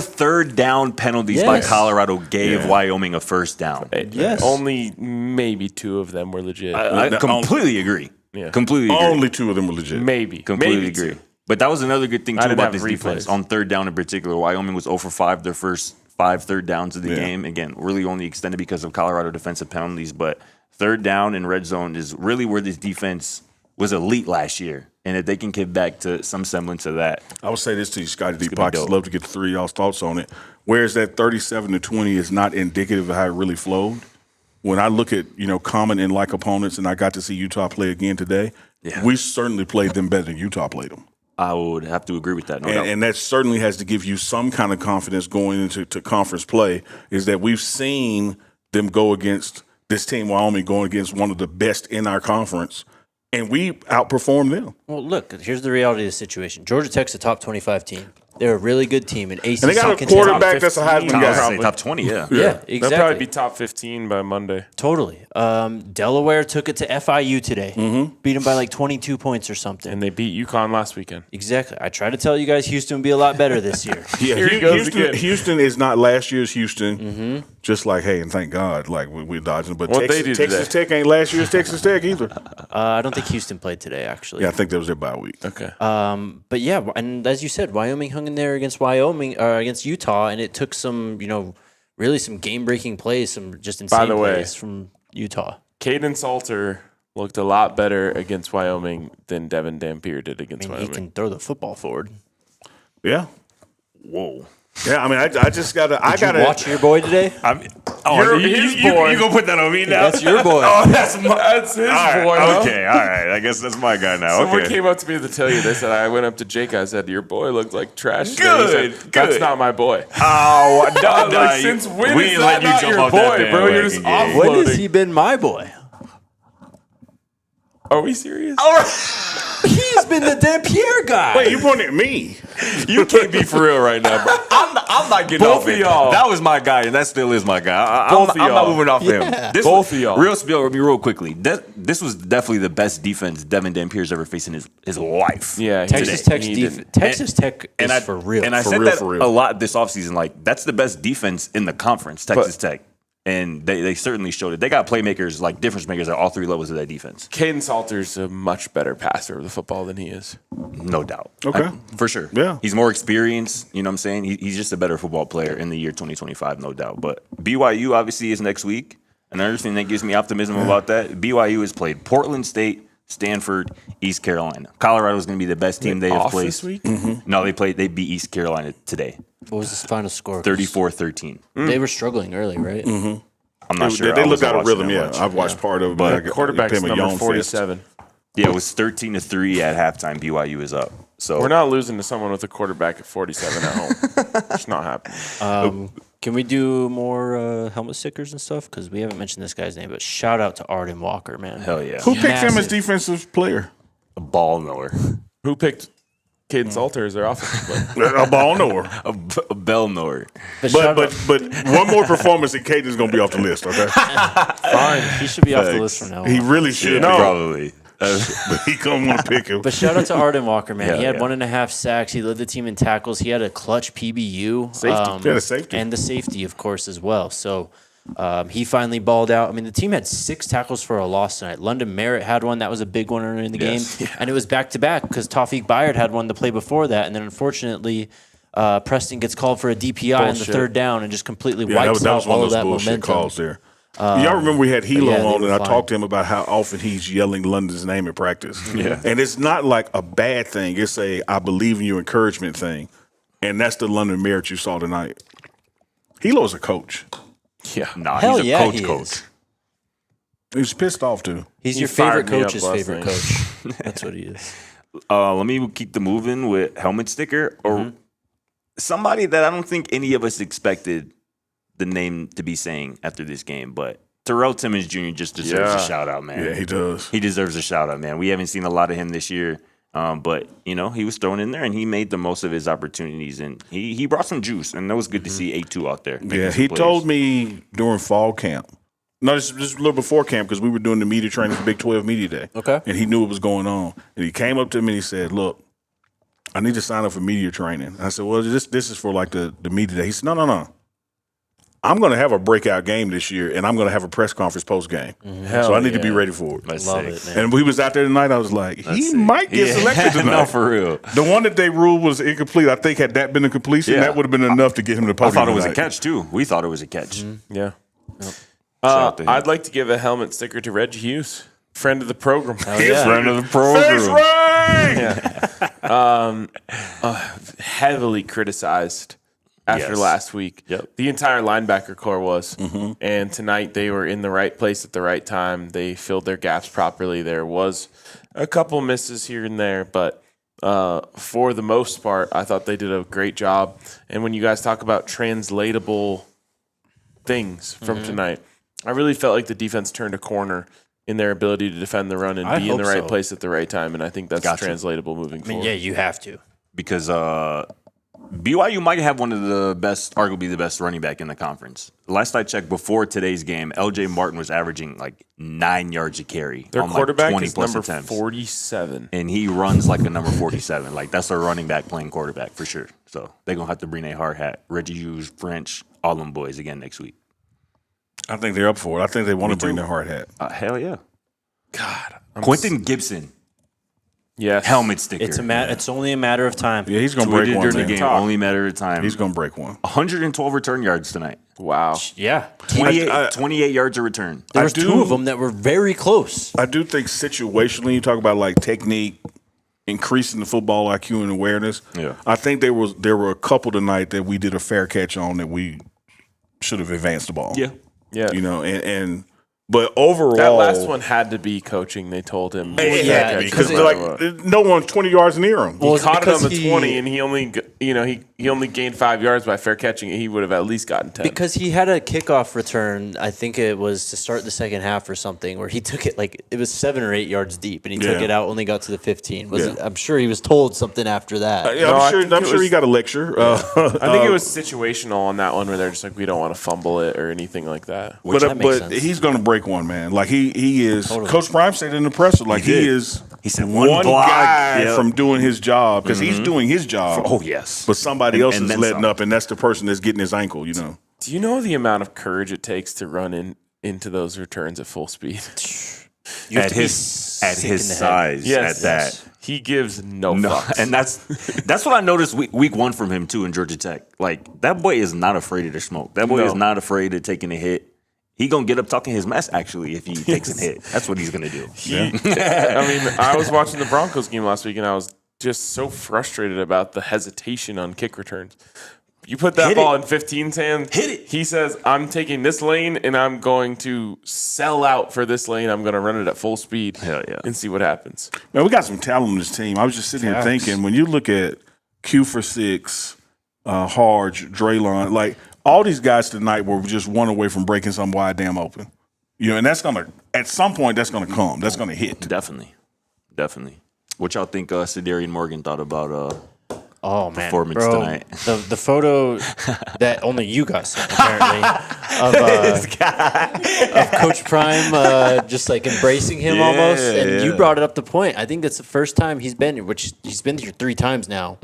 third down penalties by Colorado gave Wyoming a first down. Yes. Only maybe 2 of them were legit. I completely agree. Yeah. Completely agree. Only 2 of them were legit. Maybe. Completely maybe agree. 2. But that was another good thing, I too, didn't about have this defense. replays. On third down in particular, Wyoming was 0 for 5 their first 5 third downs of the game. Again, really only extended because of Colorado defensive penalties. But third down and red zone is really where this defense was elite last year. And if they can get back to some semblance of that. I would say this to you, Scotty D. gonna be Pockets. dope. Love to get the 3 of y'all's thoughts on it. Whereas that 37-20 is not indicative of how it really flowed. When I look at, common and like opponents, and I got to see Utah play again today, we certainly played them better than Utah played them. I would have to agree with that. No doubt. And that certainly has to give you some kind of confidence going into conference play, is that we've seen them go against this team, Wyoming, going against one of the best in our conference, and we outperformed them. Well, look, here's the reality of the situation. Georgia Tech's a top 25 team. They're a really good team. And ACC And they got a contender. quarterback that's a Heisman I was guy. say top 20, yeah. Yeah, exactly. They'll probably be top 15 by Monday. Totally. Delaware took it to FIU today. Beat them by like 22 points or something. And they beat UConn last weekend. Exactly. I tried to tell you guys Houston would be a lot better this year. Yeah, Here he goes again. Houston is not last year's Houston. Just like, hey, and thank God, like we're dodging. But What'd they do Texas today? Tech ain't last year's Texas Tech either. I don't think Houston played today, actually. Yeah, I think that was their bye week. Okay. But yeah, and as you said, Wyoming hung in there against Utah, and it took some, really some game-breaking plays, some just insane By the way, plays from Utah. Kaidon Salter looked a lot better against Wyoming than Devin Dampier did against He Wyoming. can throw the football forward. Yeah. Whoa. Yeah, I mean, I just got to. Did you watch your boy today? His boy. You gonna put that on me now? That's your boy. Oh, that's his All right, boy. huh? Okay, all right. I guess that's my guy now. Someone Okay. came up to me to tell you this, and I went up to Jake. I said, "Your boy looked like trash." today." Good, He said, That's good. not my boy. Oh, no, Like, since when we is ain't that letting you not jump your off that boy, bro? You're just bandwagon, off- yeah. When has he been my boy? Are we serious? He's been the DNVR guy. Wait, you pointing at me? You can't be for real right now, bro. I'm not getting Both off of it. y'all. That was my guy, and that still is my guy. I'm Both of not y'all. moving off him. This Both was, of y'all. Real spiel with me real quickly. This was definitely the best defense Devin Dampier's ever faced in his life. Yeah, Texas today. Tech's He defense. didn't. Texas Tech is I, for real. And I For said real, that for real. a lot this offseason. Like, that's the best defense in the conference, Texas Tech. And they certainly showed it. They got playmakers, like difference makers at all three levels of that defense. Kaidon Salter's a much better passer of the football than he is. No doubt. Okay. For sure. Yeah. He's more experienced. You know what I'm saying? He's just a better football player in the year 2025, no doubt. But BYU obviously is next week. Another thing that gives me optimism about that, BYU has played Portland State, Stanford, East Carolina. Colorado is going to be the best team they have Off played. this week? No, they beat East Carolina today, What was the final score? 34-13. They were struggling early, right? I'm not sure. They I look wasn't out of watching rhythm. that Yeah, much. I've watched part of it. But I Quarterback's became a number yawn fest. 47. Yeah, it was 13-3 at halftime. BYU is up. So We're not losing to someone with a quarterback at 47 at home. It's not happening. Can we do more helmet stickers and stuff? Because we haven't mentioned this guy's name, but shout out to Arden Walker, man. hell yeah. Who picked him as Massive. defensive player? A ball knower. Who picked Kaidon Salter as their offensive player? A ball knower. A bell knower. But, shout But one more performance and Caden's going to be off the list, okay? out, he should be off the list from now on. He really should. No. Probably. But he couldn't want to pick him. But shout out to Arden Walker, man. Yeah, He had yeah. 1.5 sacks. He led the team in tackles. He had a clutch PBU. Safety. He had a safety. And the safety, of course, as well. So he finally balled out. I mean, the team had 6 tackles for a loss tonight. London Merritt had one. That was a big one early in the Yes. game. And it was back-to-back because Tawfiq Bayard had one to play before that. And then, unfortunately, Preston gets called for a DPI on the Bullshit. 3rd down and just completely Yeah, wipes that was out one all of of those that bullshit momentum. calls there. Y'all remember we had Hilo yeah, they on, were and I fine. talked to him about how often he's yelling London's name in practice. Yeah. And it's not like a bad thing. It's a I believe in you encouragement thing. And that's the London Merit you saw tonight. Hilo's a coach. Yeah. Nah, Hell he's a yeah, coach he coach. is. He was pissed off, too. He's He your favorite fired me up coach's last favorite night. coach. That's what he is. Let me keep the moving with helmet sticker or somebody that I don't think any of us expected the name to be saying after this game, but Terrell Timmons Jr. just deserves Yeah. a shout out, man. Yeah, he does. He deserves a shout out, man. We haven't seen a lot of him this year, but you know he was thrown in there and he made the most of his opportunities and he brought some juice and that was good to see 8-2 out there. Yeah, he told me during fall camp. No, this is a little before camp because we were doing the media training for Big 12 Media Day. Okay. And he knew what was going on. And he came up to me and he said, look, I need to sign up for media training. And I said, well, this is for like the media day. He said, no. I'm going to have a breakout game this year, and I'm going to have a press conference post game. So I need to be ready for it. Let's Love say. it, man. And we was out there tonight. I was like, he see. might get selected tonight. No, for real. The one that they ruled was incomplete. I think had that been a completion, Yeah. that would have been enough to get him to the I podium. thought it was a tonight. catch too. We thought it was a catch. Yeah. out to him. I'd like to give a helmet sticker to Reggie Hughes, friend of the program. yeah. Friend of the Face program. ring! Heavily criticized after Yes. last week. Yep. The entire linebacker core was. And tonight they were in the right place at the right time. They filled their gaps properly. There was a couple misses here and there, but for the most part, I thought they did a great job. And when you guys talk about translatable things from tonight, I really felt like the defense turned a corner in their ability to defend the run and I be in the hope right so. place at the right time. And I think that's Gotcha. translatable moving I mean, forward. yeah, you have to. Because BYU might have one of the best, arguably the best running back in the conference. Last I checked, before today's game, LJ Martin was averaging like 9 yards a carry. Their on quarterback like 20 is plus number attempts. 47. And he runs like a number 47. Like, that's a running back playing quarterback for sure. So they're going to have to bring a hard hat. Reggie Hughes, French, all them boys again next week. I think they're up for it. I think they want to bring too. their hard hat. Hell yeah. God. Quentin Gibson, Yes. helmet sticker. It's only a matter of time. Yeah, he's going to break Tweeted one. during the man. game. Only matter of time. He's going to break one. 112 return yards tonight. Wow. Yeah. 28 yards a return. There was do- 2 of them that were very close. I do think situationally, you talk about like technique, increasing the football IQ and awareness. Yeah. I think there were a couple tonight that we did a fair catch on that we should have advanced the ball. Yeah. You know, but overall, That last one had to be coaching, they told him. yeah, because because like no one's 20 yards near him. He caught it on because the 20, and he only, he only gained 5 yards by fair catching it. He would have at least gotten 10. Because he had a kickoff return, I think it was to start the second half or something, where he took it it was 7 or 8 yards deep, and he took it out, only got to the 15. I'm sure he was told something after that. Yeah, I'm sure he got a lecture. I think it was situational on that one where they're just like, we don't want to fumble it or anything like that. But he's going to break one, man. Like he is. Totally. Coach Prime said in the presser, like he is. He said one guy from doing his job because he's doing his job. Oh yes, but somebody else is letting up, and that's the person that's getting his ankle. You know. Do you know the amount of courage it takes to run into those returns at full speed? At his size, yes, at that. He gives no fucks. And that's what I noticed week 1 from him too in Georgia Tech. Like that boy is not afraid of the smoke. That boy is not afraid of taking a hit. He gonna get up talking his mess actually if he takes a hit. That's what he's gonna do. I mean, I was watching the Broncos game last week and I was just so frustrated about the hesitation on kick returns. You put that ball in 15's hands. Hit it. He says, I'm taking this lane and I'm going to sell out for this lane. I'm going to run it at full speed and see what happens. Man, we got some talent on this team. I was just sitting here thinking, when you look at Q for 6, Harge, Draylon, like all these guys tonight were just one away from breaking some wide damn open. You know, and that's going to, at some point, that's going to come. That's going to hit. Definitely. What y'all think Sedarian Morgan thought about performance tonight? The photo that only you guys saw, apparently, of Coach Prime just like embracing him almost. And you brought it up the point. I think that's the first time he's been here, which he's been here 3 times now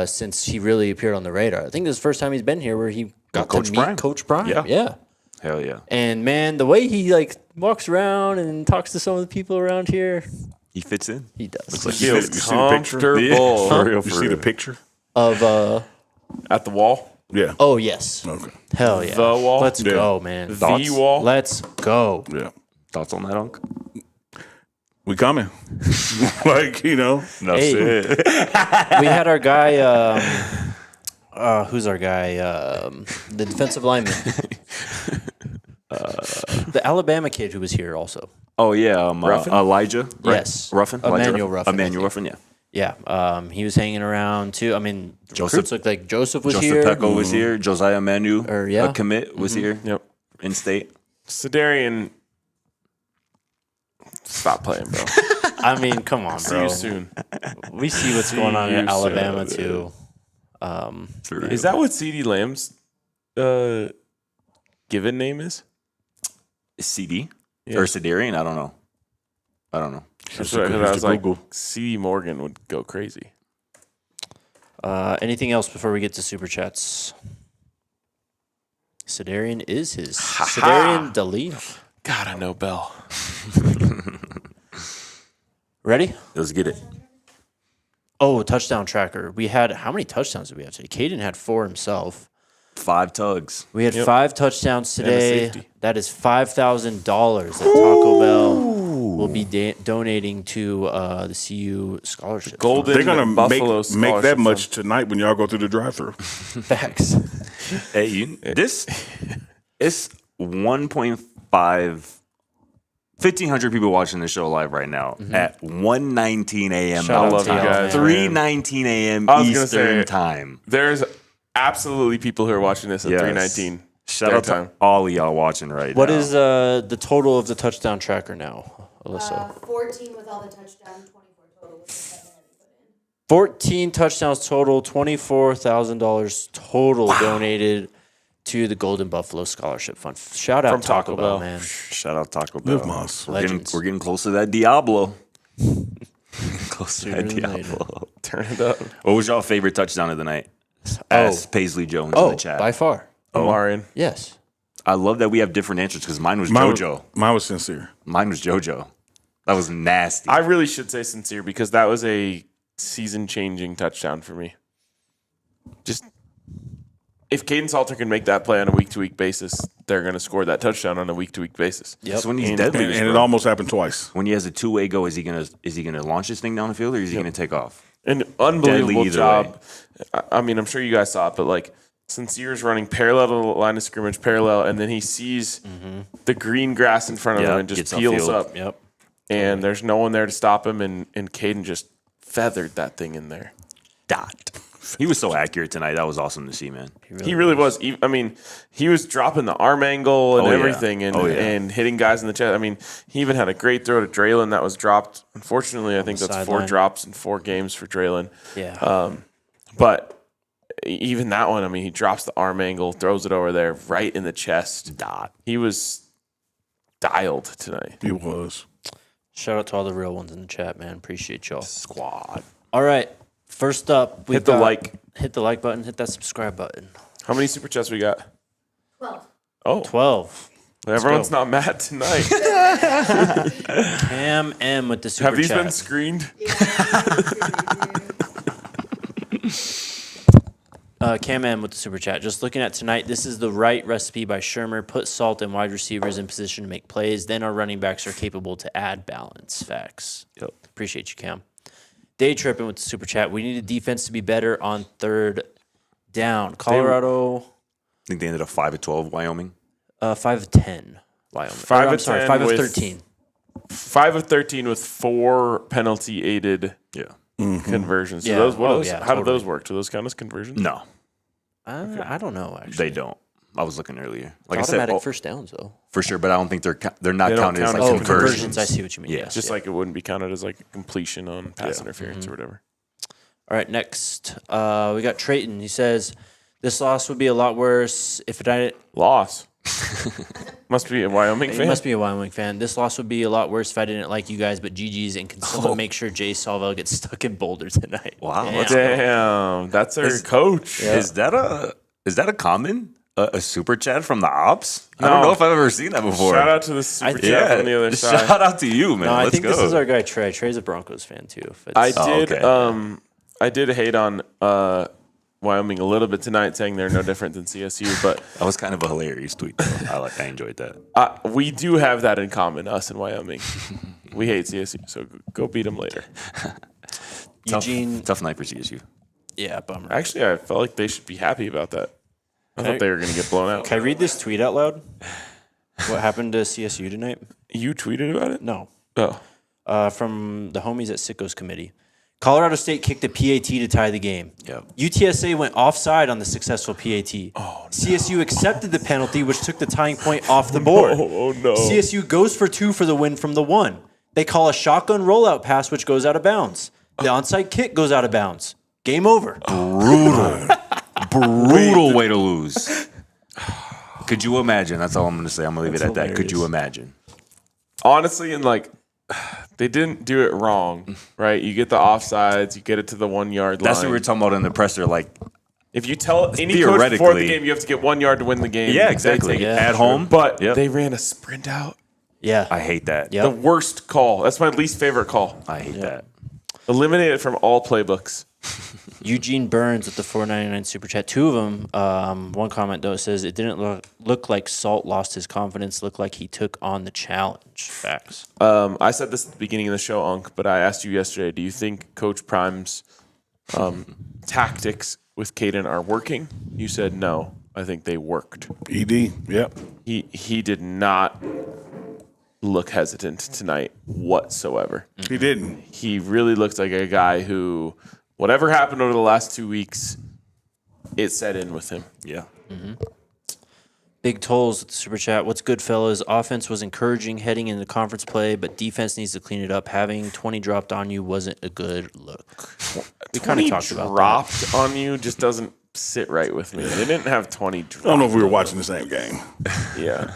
since he really appeared on the radar. I think this is the first time he's been here where he got to meet Coach Prime. Yeah. Hell yeah. And man, the way he like walks around and talks to some of the people around here, he fits in. he does. He feels comfortable. For real. You see the picture? Of At the wall? Yeah. oh yes, Okay. hell yeah, The wall? Let's Yeah. go, man. The wall? Let's go. Yeah. Thoughts on that, Unc? We coming. Like, you know. That's Hey. it. We had our guy. Who's our guy? The defensive lineman. The Alabama kid who was here also. Oh yeah, Elijah. Right? Yes. Ruffin. Emmanuel Ruffin, I Emmanuel think. Ruffin. Yeah. Yeah, he was hanging around too. I mean, Joseph- recruits looked like Joseph was Joseph here. Pecco was here. Josiah Manu, yeah. a commit, was here. Yep. In state. Sedarian, stop playing, bro. I mean, come on, See bro. you soon. We see what's going on you in soon. Alabama too. Is that what CeeDee Lamb's given name is? CD Yeah. or Sedarian? I don't know. That's what I was like, CeeDee Morgan would go crazy. Anything else before we get to super chats? Sedarian is his. Sedarian Dalino. God, I know Bell. Ready? Let's get it. Oh, touchdown tracker. We had, how many touchdowns did we have today? Caden had 4 himself. 5 tugs. We had 5 touchdowns today. safety. That is $5,000 that Taco Bell will be donating to the CU scholarship. Golden They're going to Buffalo make Scholarship that much Fund. tonight when y'all go through the drive-thru. Facts. Hey, this it's 1.5 people watching the show live right now at 1:19 a.m. Shout out to you y'all, guys. man. 3:19 a.m. I was gonna Eastern say- time. There's absolutely people who are watching this at 3:19. Shout their out time. to all of y'all watching right What now. is the total of the touchdown tracker now, Alyssa? 14 with all the touchdowns, 24 total with the 7 that he put in. 14 touchdowns total, $24,000 total donated to the Golden Buffalo Scholarship Fund. Shout out From Taco Taco Bell, Bell. man. Shout out Taco Bell. Live Moss. Legends. We're getting close to that Diablo. Close to that Sooner than later. Diablo. Turn it up. What was y'all favorite touchdown of the night? Ask Paisley Jones in Oh, the chat. by far. Omarion. Yes. I love that we have different answers because mine was JoJo. Mine was sincere. Mine was JoJo. That was nasty. I really should say sincere because that was a season-changing touchdown for me. Just if Kaidon Salter can make that play on a week-to-week basis, they're going to score that touchdown on a week-to-week basis. Yep. That's when he's And deadly. it almost happened twice. When he has a two-way go, is he gonna launch this thing down the field or is he gonna take off? An unbelievable Deadly either job. I mean, I'm sure you guys saw it, but like Sincere's running parallel to the line of scrimmage, and then he sees the green grass in front of him and just gets peels upfield. up. Yep. And there's no one there to stop him, and Caden just feathered that thing in there. Dot. He was so accurate tonight. That was awesome to see, man. He really was. I mean, he was dropping the arm angle and everything and hitting guys in the chest. I mean, he even had a great throw to Draylon that was dropped. Unfortunately, I think that's 4 drops in 4 games for Draylon. Yeah. But even that one, I mean, he drops the arm angle, throws it over there right in the chest. He was dialed tonight. He was. Shout out to all the real ones in the chat, man. Appreciate y'all. Squad. All right. First up, Hit the like button, hit that subscribe button. How many super chats we got? 12. Oh, 12. everyone's not mad tonight. Cam M with the super Have these chat. been screened? Cam M with the super chat. Just looking at tonight, this is the right recipe by Shermer. Put Salt and wide receivers in position to make plays. Then our running backs are capable to add balance. Facts. Yep. Appreciate you, Cam. Day tripping with the super chat. We need a defense to be better on third down. Colorado. I think they ended up 5 of 12. Wyoming. 5 of 10. Wyoming. 5 I'm of sorry, 10 5 of with 13. 5 of 13 with 4 penalty aided Yeah. conversions. So Yeah. those, Oh, how totally. did those work? Do those count as conversions? No, I don't know, actually. they don't. I was looking earlier. Like Automatic I said, first downs, though. for sure, but I don't think they're not They don't counted as count like as conversions. I see what you mean. Yeah. Yes, Just yeah. like it wouldn't be counted as like a completion on pass interference or whatever. All right, next. We got Trayton. He says, this loss would be a lot worse if it hadn't. Loss. Must be a Wyoming He fan. must be a Wyoming fan. This loss would be a lot worse if I didn't like you guys, but GG's, and can someone make sure Jay Salvell gets stuck in Boulder tonight? Wow, Damn. let's Damn, that's our coach. Is that a common a super chat from the ops? I No. don't know if I've ever seen that before. Shout out to the super chat on the other side. Shout out to you, man. No, I Let's think go. this is our guy Trey. Trey's a Broncos fan too. If I it's- did. okay. I did hate on Wyoming a little bit tonight, saying they're no different than CSU. But That was kind of a hilarious tweet, though. I enjoyed that. we do have that in common, us and Wyoming. We hate CSU, so go beat them later. Eugene. Tough night for CSU. Yeah, bummer. Actually, I felt like they should be happy about that. I thought they were going to get blown out. Can I read this tweet out loud? What happened to CSU tonight? You tweeted about it? No. Oh. From the homies at Sickos Committee. Colorado State kicked a PAT to tie the game. Yep. UTSA went offside on the successful PAT. Oh, no. CSU accepted the penalty, which took the tying point off the board. Oh, no. CSU goes for 2 for the win from the 1. They call a shotgun rollout pass, which goes out of bounds. The onside kick goes out of bounds. Game over. Brutal way to lose. Could you imagine? That's all I'm going to say. I'm going to leave it at that. Could you imagine? Honestly, and like, they didn't do it wrong, right? You get the offsides, you get it to the 1 yard line. That's what we were talking about in the presser. Like, If you tell any coach before the game, you have to get 1 yard to win the game. yeah, they exactly. take it. Yeah. At home. But Yep. they ran a sprint out. Yeah. I hate that. Yep. The worst call. That's my least favorite call. I hate that. Eliminate it from all playbooks. Eugene Burns with the $4.99 super chat. 2 of them. One comment though says it didn't look like Salt lost his confidence. Looked like he took on the challenge. Facts. I said this at the beginning of the show, Unc, but I asked you yesterday, do you think Coach Prime's tactics with Kaidon are working? You said no. I think they worked. ED, yep. He did not look hesitant tonight whatsoever. He didn't. He really looked like a guy who, whatever happened over the last 2 weeks, it set in with him. Yeah. Big Tolls with the super chat. What's good, fellas? Offense was encouraging heading into conference play, but defense needs to clean it up. Having 20 dropped on you wasn't a good look. We kind of 20 talked about that. dropped on you just doesn't sit right with me. They didn't have 20 dropped. I don't know if we were watching the same game. Yeah.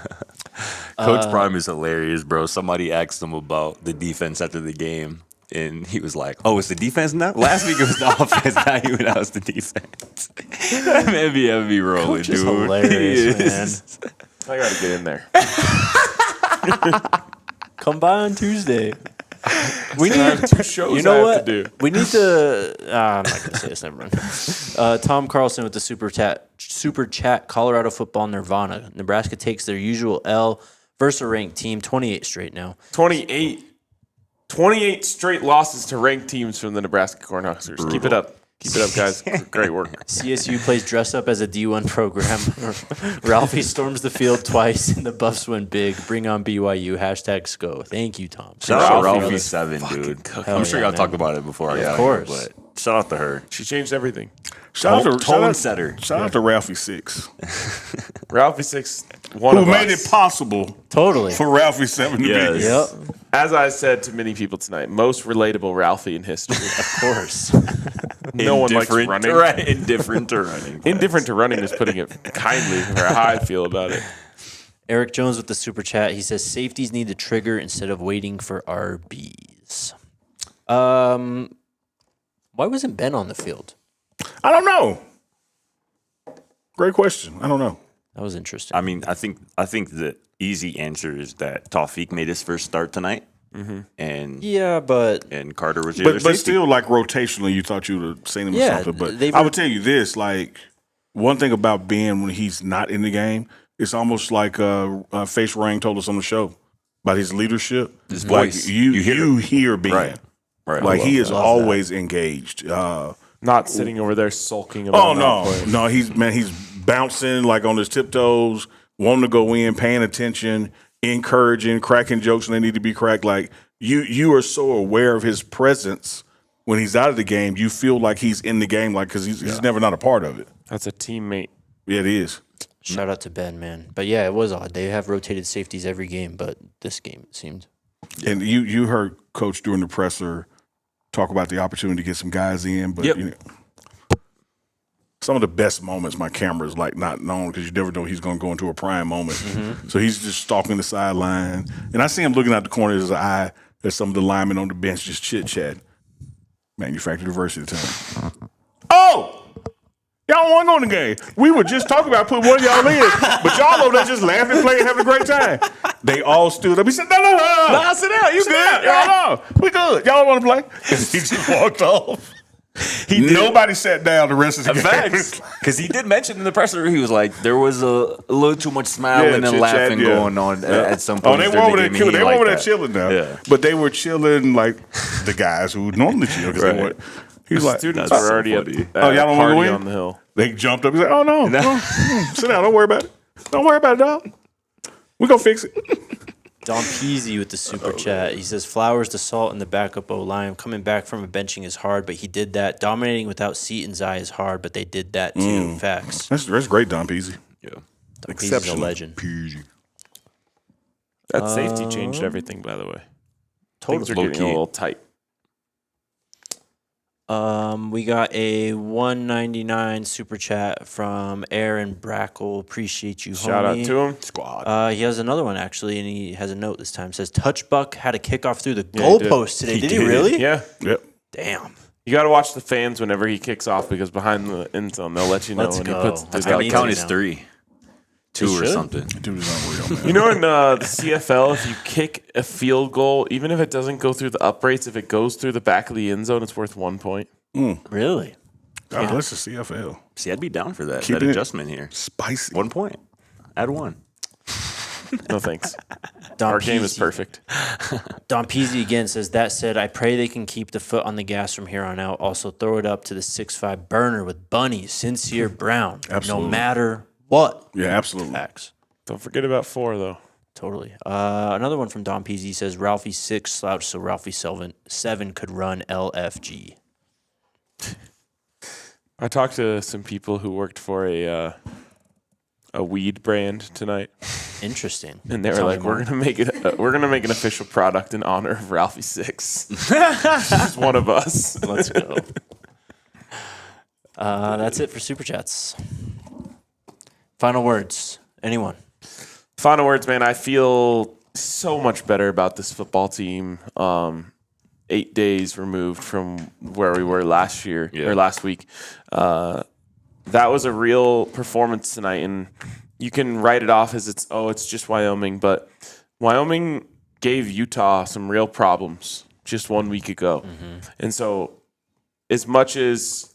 Coach Prime is hilarious, bro. Somebody asked him about the defense after the game, and he was like, "Oh, it's the defense now. Last week it was the offense. Now it's the defense." That man be rolling, Coach dude. is hilarious, He man. is. I got to get in there. Come by on Tuesday. We I have 2 shows You know I have what? to do. We need to. I'm not gonna say this. Never mind. Tom Carlson with the super chat. Colorado football nirvana. Nebraska takes their usual L versus a ranked team. 28 straight now. 28 straight losses to ranked teams from the Nebraska Cornhuskers. Keep it up. Keep it up, guys. Great work. CSU plays dress up as a D1 program. Ralphie storms the field twice, and the Buffs win big. Bring on BYU. Hashtag SCO. Thank you, Tom. Shout out Ralphie, Ralphie VII, dude. Hell I'm sure yeah, y'all man. talked about it before. Of course. But Shout out to her. She changed everything. Shout out setter. Shout out to Ralphie VI, Ralphie VI, one who of made us. it possible Totally. for Ralphie VII to be here. Yes. Yep. As I said to many people tonight, most relatable Ralphie in history. Of course. No one likes Indifferent running. Right, indifferent to running. Indifferent to running is putting it kindly for how I feel about it. Eric Jones with the super chat. He says safeties need to trigger instead of waiting for RBs. Why wasn't Ben on the field? I don't know. Great question. I don't know. That was interesting. I mean, I think the easy answer is that Tawfiq made his first start tonight, and yeah, but and Carter was the other But safety. still, like rotationally, you thought you would have seen him Yeah, or something. But they I were- would tell you this: like one thing about Ben when he's not in the game, it's almost like Face Rang told us on the show about his leadership. His Like voice. you You hear Ben. Right. Right. Like he is love always engaged. Not sitting over there sulking about Oh not no, playing. no, he's bouncing like on his tiptoes, wanting to go in, paying attention, encouraging, cracking jokes when they need to be cracked. Like you are so aware of his presence when he's out of the game. You feel like he's in the game, like because he's never not a part of it. That's a teammate. Yeah, it is. shout out to Ben, man. But yeah, it was odd. They have rotated safeties every game, but this game it seemed. And you heard Coach during the presser talk about the opportunity to get some guys in, but Yep. you know, some of the best moments, my camera is like not known because you never know he's going to go into a prime moment. So he's just stalking the sideline, and I see him looking out the corner of his eye at some of the linemen on the bench just chit chat. Manufactured diversity time. Oh. Y'all want to go in the game. We were just talking about putting one of y'all in, but y'all over there just laughing, playing, having a great time. They all stood up. He said, no. Nah, sit down. You Sit good? down. Y'all know. We good. Y'all want to play? He just walked off. Nobody sat down the rest of the game. Facts. Because he did mention in the presser, he was like, there was a little too much smiling and chit-chat, laughing yeah. going on at some Oh, point. they were during over the there. game, and he They were liked over there that. chilling now. Yeah. But they were chilling like the guys who would normally chill. 'Cause they Right. weren't- He was like, Students That's were so already at funny. the Oh, y'all don't wanna party go in? on the hill. they jumped up. He's like, oh no, sit down. Don't worry about it. Don't worry about it, dog. We're gonna fix it. Don Peasy with the super chat. He says Flowers to Salt in the backup O-line. Coming back from a benching is hard, but he did that. Dominating without Seaton's eye is hard, but they did that too. Facts. That's great, Don Peasy. Yeah. Don Peasy's a legend. That safety changed everything, by the way. Things are Low getting a key. little tight. We got a $1.99 super chat from Aaron Brackle. Appreciate you, Shout out homie. to him. Squad. He has another one actually, and he has a note this time. It says Touchbuck had a kickoff through the he did. goalpost today. He Did he did. really? Yeah. Yep. Damn. You got to watch the fans whenever he kicks off because behind the end zone, they'll let you know Let's when go. he puts That's the gotta Gotta easy count his now. 3. 2 or should. something. Dude is unreal, man. You know, in the CFL, if you kick a field goal, even if it doesn't go through the uprights, if it goes through the back of the end zone, it's worth 1 point. Really? God bless the CFL. See, I'd be down for that Keeping it adjustment here. Spicy. 1 point. Add 1. No thanks. Don Our game is Peasy- perfect. Don Peasy again says, that said, I pray they can keep the foot on the gas from here on out. Also, throw it up to the 6'5 burner with Bunny, Sincere Brown. Absolutely. No matter what. Yeah, absolutely. Facts. Don't forget about 4, though. Totally. Another one from Don Peasy says, Ralphie 6 slouch, so Ralphie 7 could run LFG. I talked to some people who worked for a weed brand tonight, Interesting. and they were Tell me like, more. "We're gonna make an official product in honor of Ralphie 6. He's one of us." Let's go. That's it for Super Chats. Final words. Anyone? Final words, man. I feel so much better about this football team. 8 days removed from where we were last year or last week. That was a real performance tonight, and you can write it off as it's just Wyoming, but Wyoming gave Utah some real problems just 1 week ago. And so as much as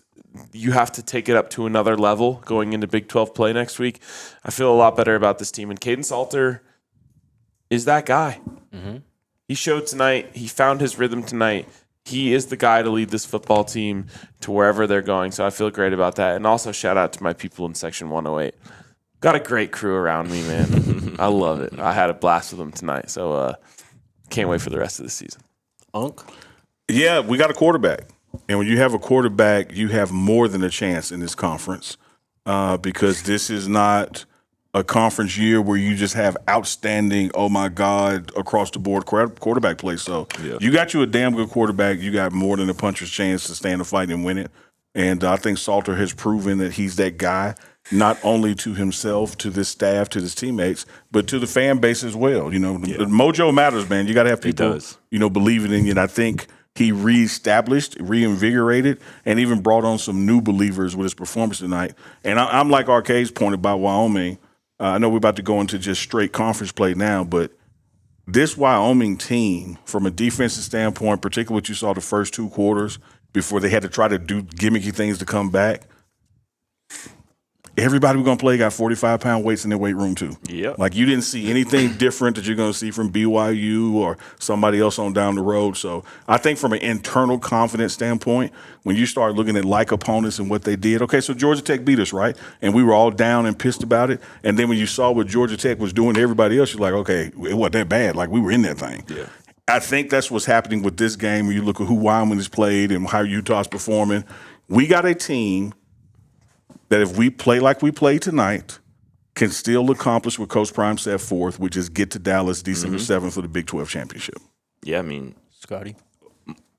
you have to take it up to another level going into Big 12 play next week, I feel a lot better about this team. And Kaidon Salter is that guy. He showed tonight. He found his rhythm tonight. He is the guy to lead this football team to wherever they're going. So I feel great about that. And also shout out to my people in Section 108. Got a great crew around me, man. I love it. I had a blast with them tonight. So can't wait for the rest of the season. Unc? Yeah, we got a quarterback. And when you have a quarterback, you have more than a chance in this conference because this is not a conference year where you just have outstanding, oh my God, across the board quarterback play. So you got you a damn good quarterback. You got more than a puncher's chance to stand the fight and win it. And I think Salter has proven that he's that guy, not only to himself, to this staff, to his teammates, but to the fan base as well. You know, the mojo matters, man. You got to have people, believing in you. And I think he reestablished, reinvigorated, and even brought on some new believers with his performance tonight. And I'm like Arcade's point about Wyoming. I know we're about to go into just straight conference play now, but this Wyoming team, from a defensive standpoint, particularly what you saw the first 2 quarters before they had to try to do gimmicky things to come back, everybody we're going to play got 45-pound weights in their weight room too. Yeah. Like you didn't see anything different that you're going to see from BYU or somebody else on down the road. So I think from an internal confidence standpoint, when you start looking at like opponents and what they did, okay, so Georgia Tech beat us, right? And we were all down and pissed about it. And then when you saw what Georgia Tech was doing to everybody else, you're like, okay, it wasn't that bad. Like we were in that thing. Yeah. I think that's what's happening with this game when you look at who Wyoming has played and how Utah's performing. We got a team that if we play like we played tonight, can still accomplish what Coach Prime set forth, which is get to Dallas December 7th for the Big 12 championship. Yeah, I mean, Scotty,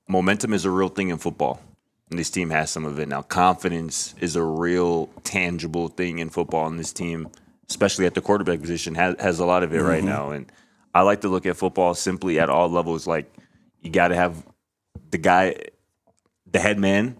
momentum is a real thing in football, and this team has some of it now. Confidence is a real tangible thing in football, and this team, especially at the quarterback position, has a lot of it right now. And I like to look at football simply at all levels. Like, you got to have the guy, the head man.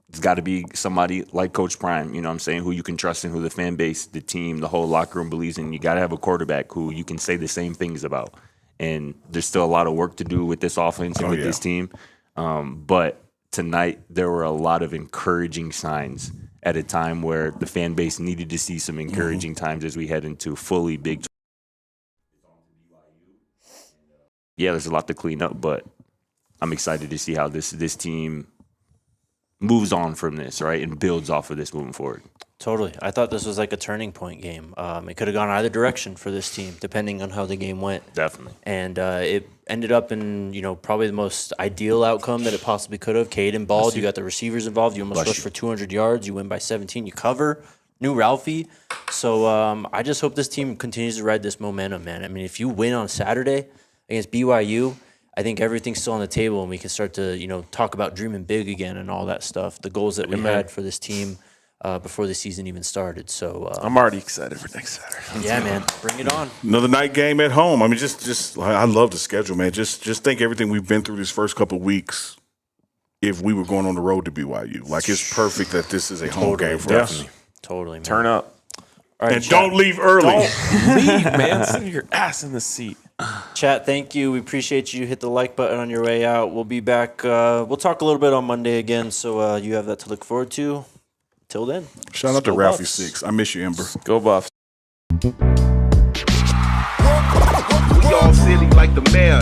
It's got to be somebody like Coach Prime, you know what I'm saying, who you can trust and who the fan base, the team, the whole locker room believes in. You got to have a quarterback who you can say the same things about. And there's still a lot of work to do with this offense and with this team. But tonight there were a lot of encouraging signs at a time where the fan base needed to see some encouraging times as we head into fully Big 12. Yeah, there's a lot to clean up, but I'm excited to see how this team moves on from this, right, and builds off of this moving forward. totally. I thought this was like a turning point game. It could have gone either direction for this team, depending on how the game went. Definitely. And it ended up in, probably the most ideal outcome that it possibly could have. Kaidon balled. You got the receivers involved. You almost rushed for 200 yards. You win by 17. You cover. New Ralphie. So I just hope this team continues to ride this momentum, man. I mean, if you win on Saturday against BYU, I think everything's still on the table, and we can start to, talk about dreaming big again and all that stuff. The goals that we had for this team before the season even started. So I'm already excited for next Saturday. yeah, man, bring it on. Another night game at home. I mean, just I love the schedule, man. Just think everything we've been through these first couple of weeks. If we were going on the road to BYU, like it's perfect that this is a home game for us. Totally, man. Turn up. All right, And don't leave early. Don't leave, man. Sit your ass in the seat. Chat, thank you. We appreciate you. Hit the like button on your way out. We'll be back. We'll talk a little bit on Monday again, so you have that to look forward to. Till then. Shout out to Go Ralphie Buffs. VI. I miss you, Ember. Go Buffs. We all silly like the mayor.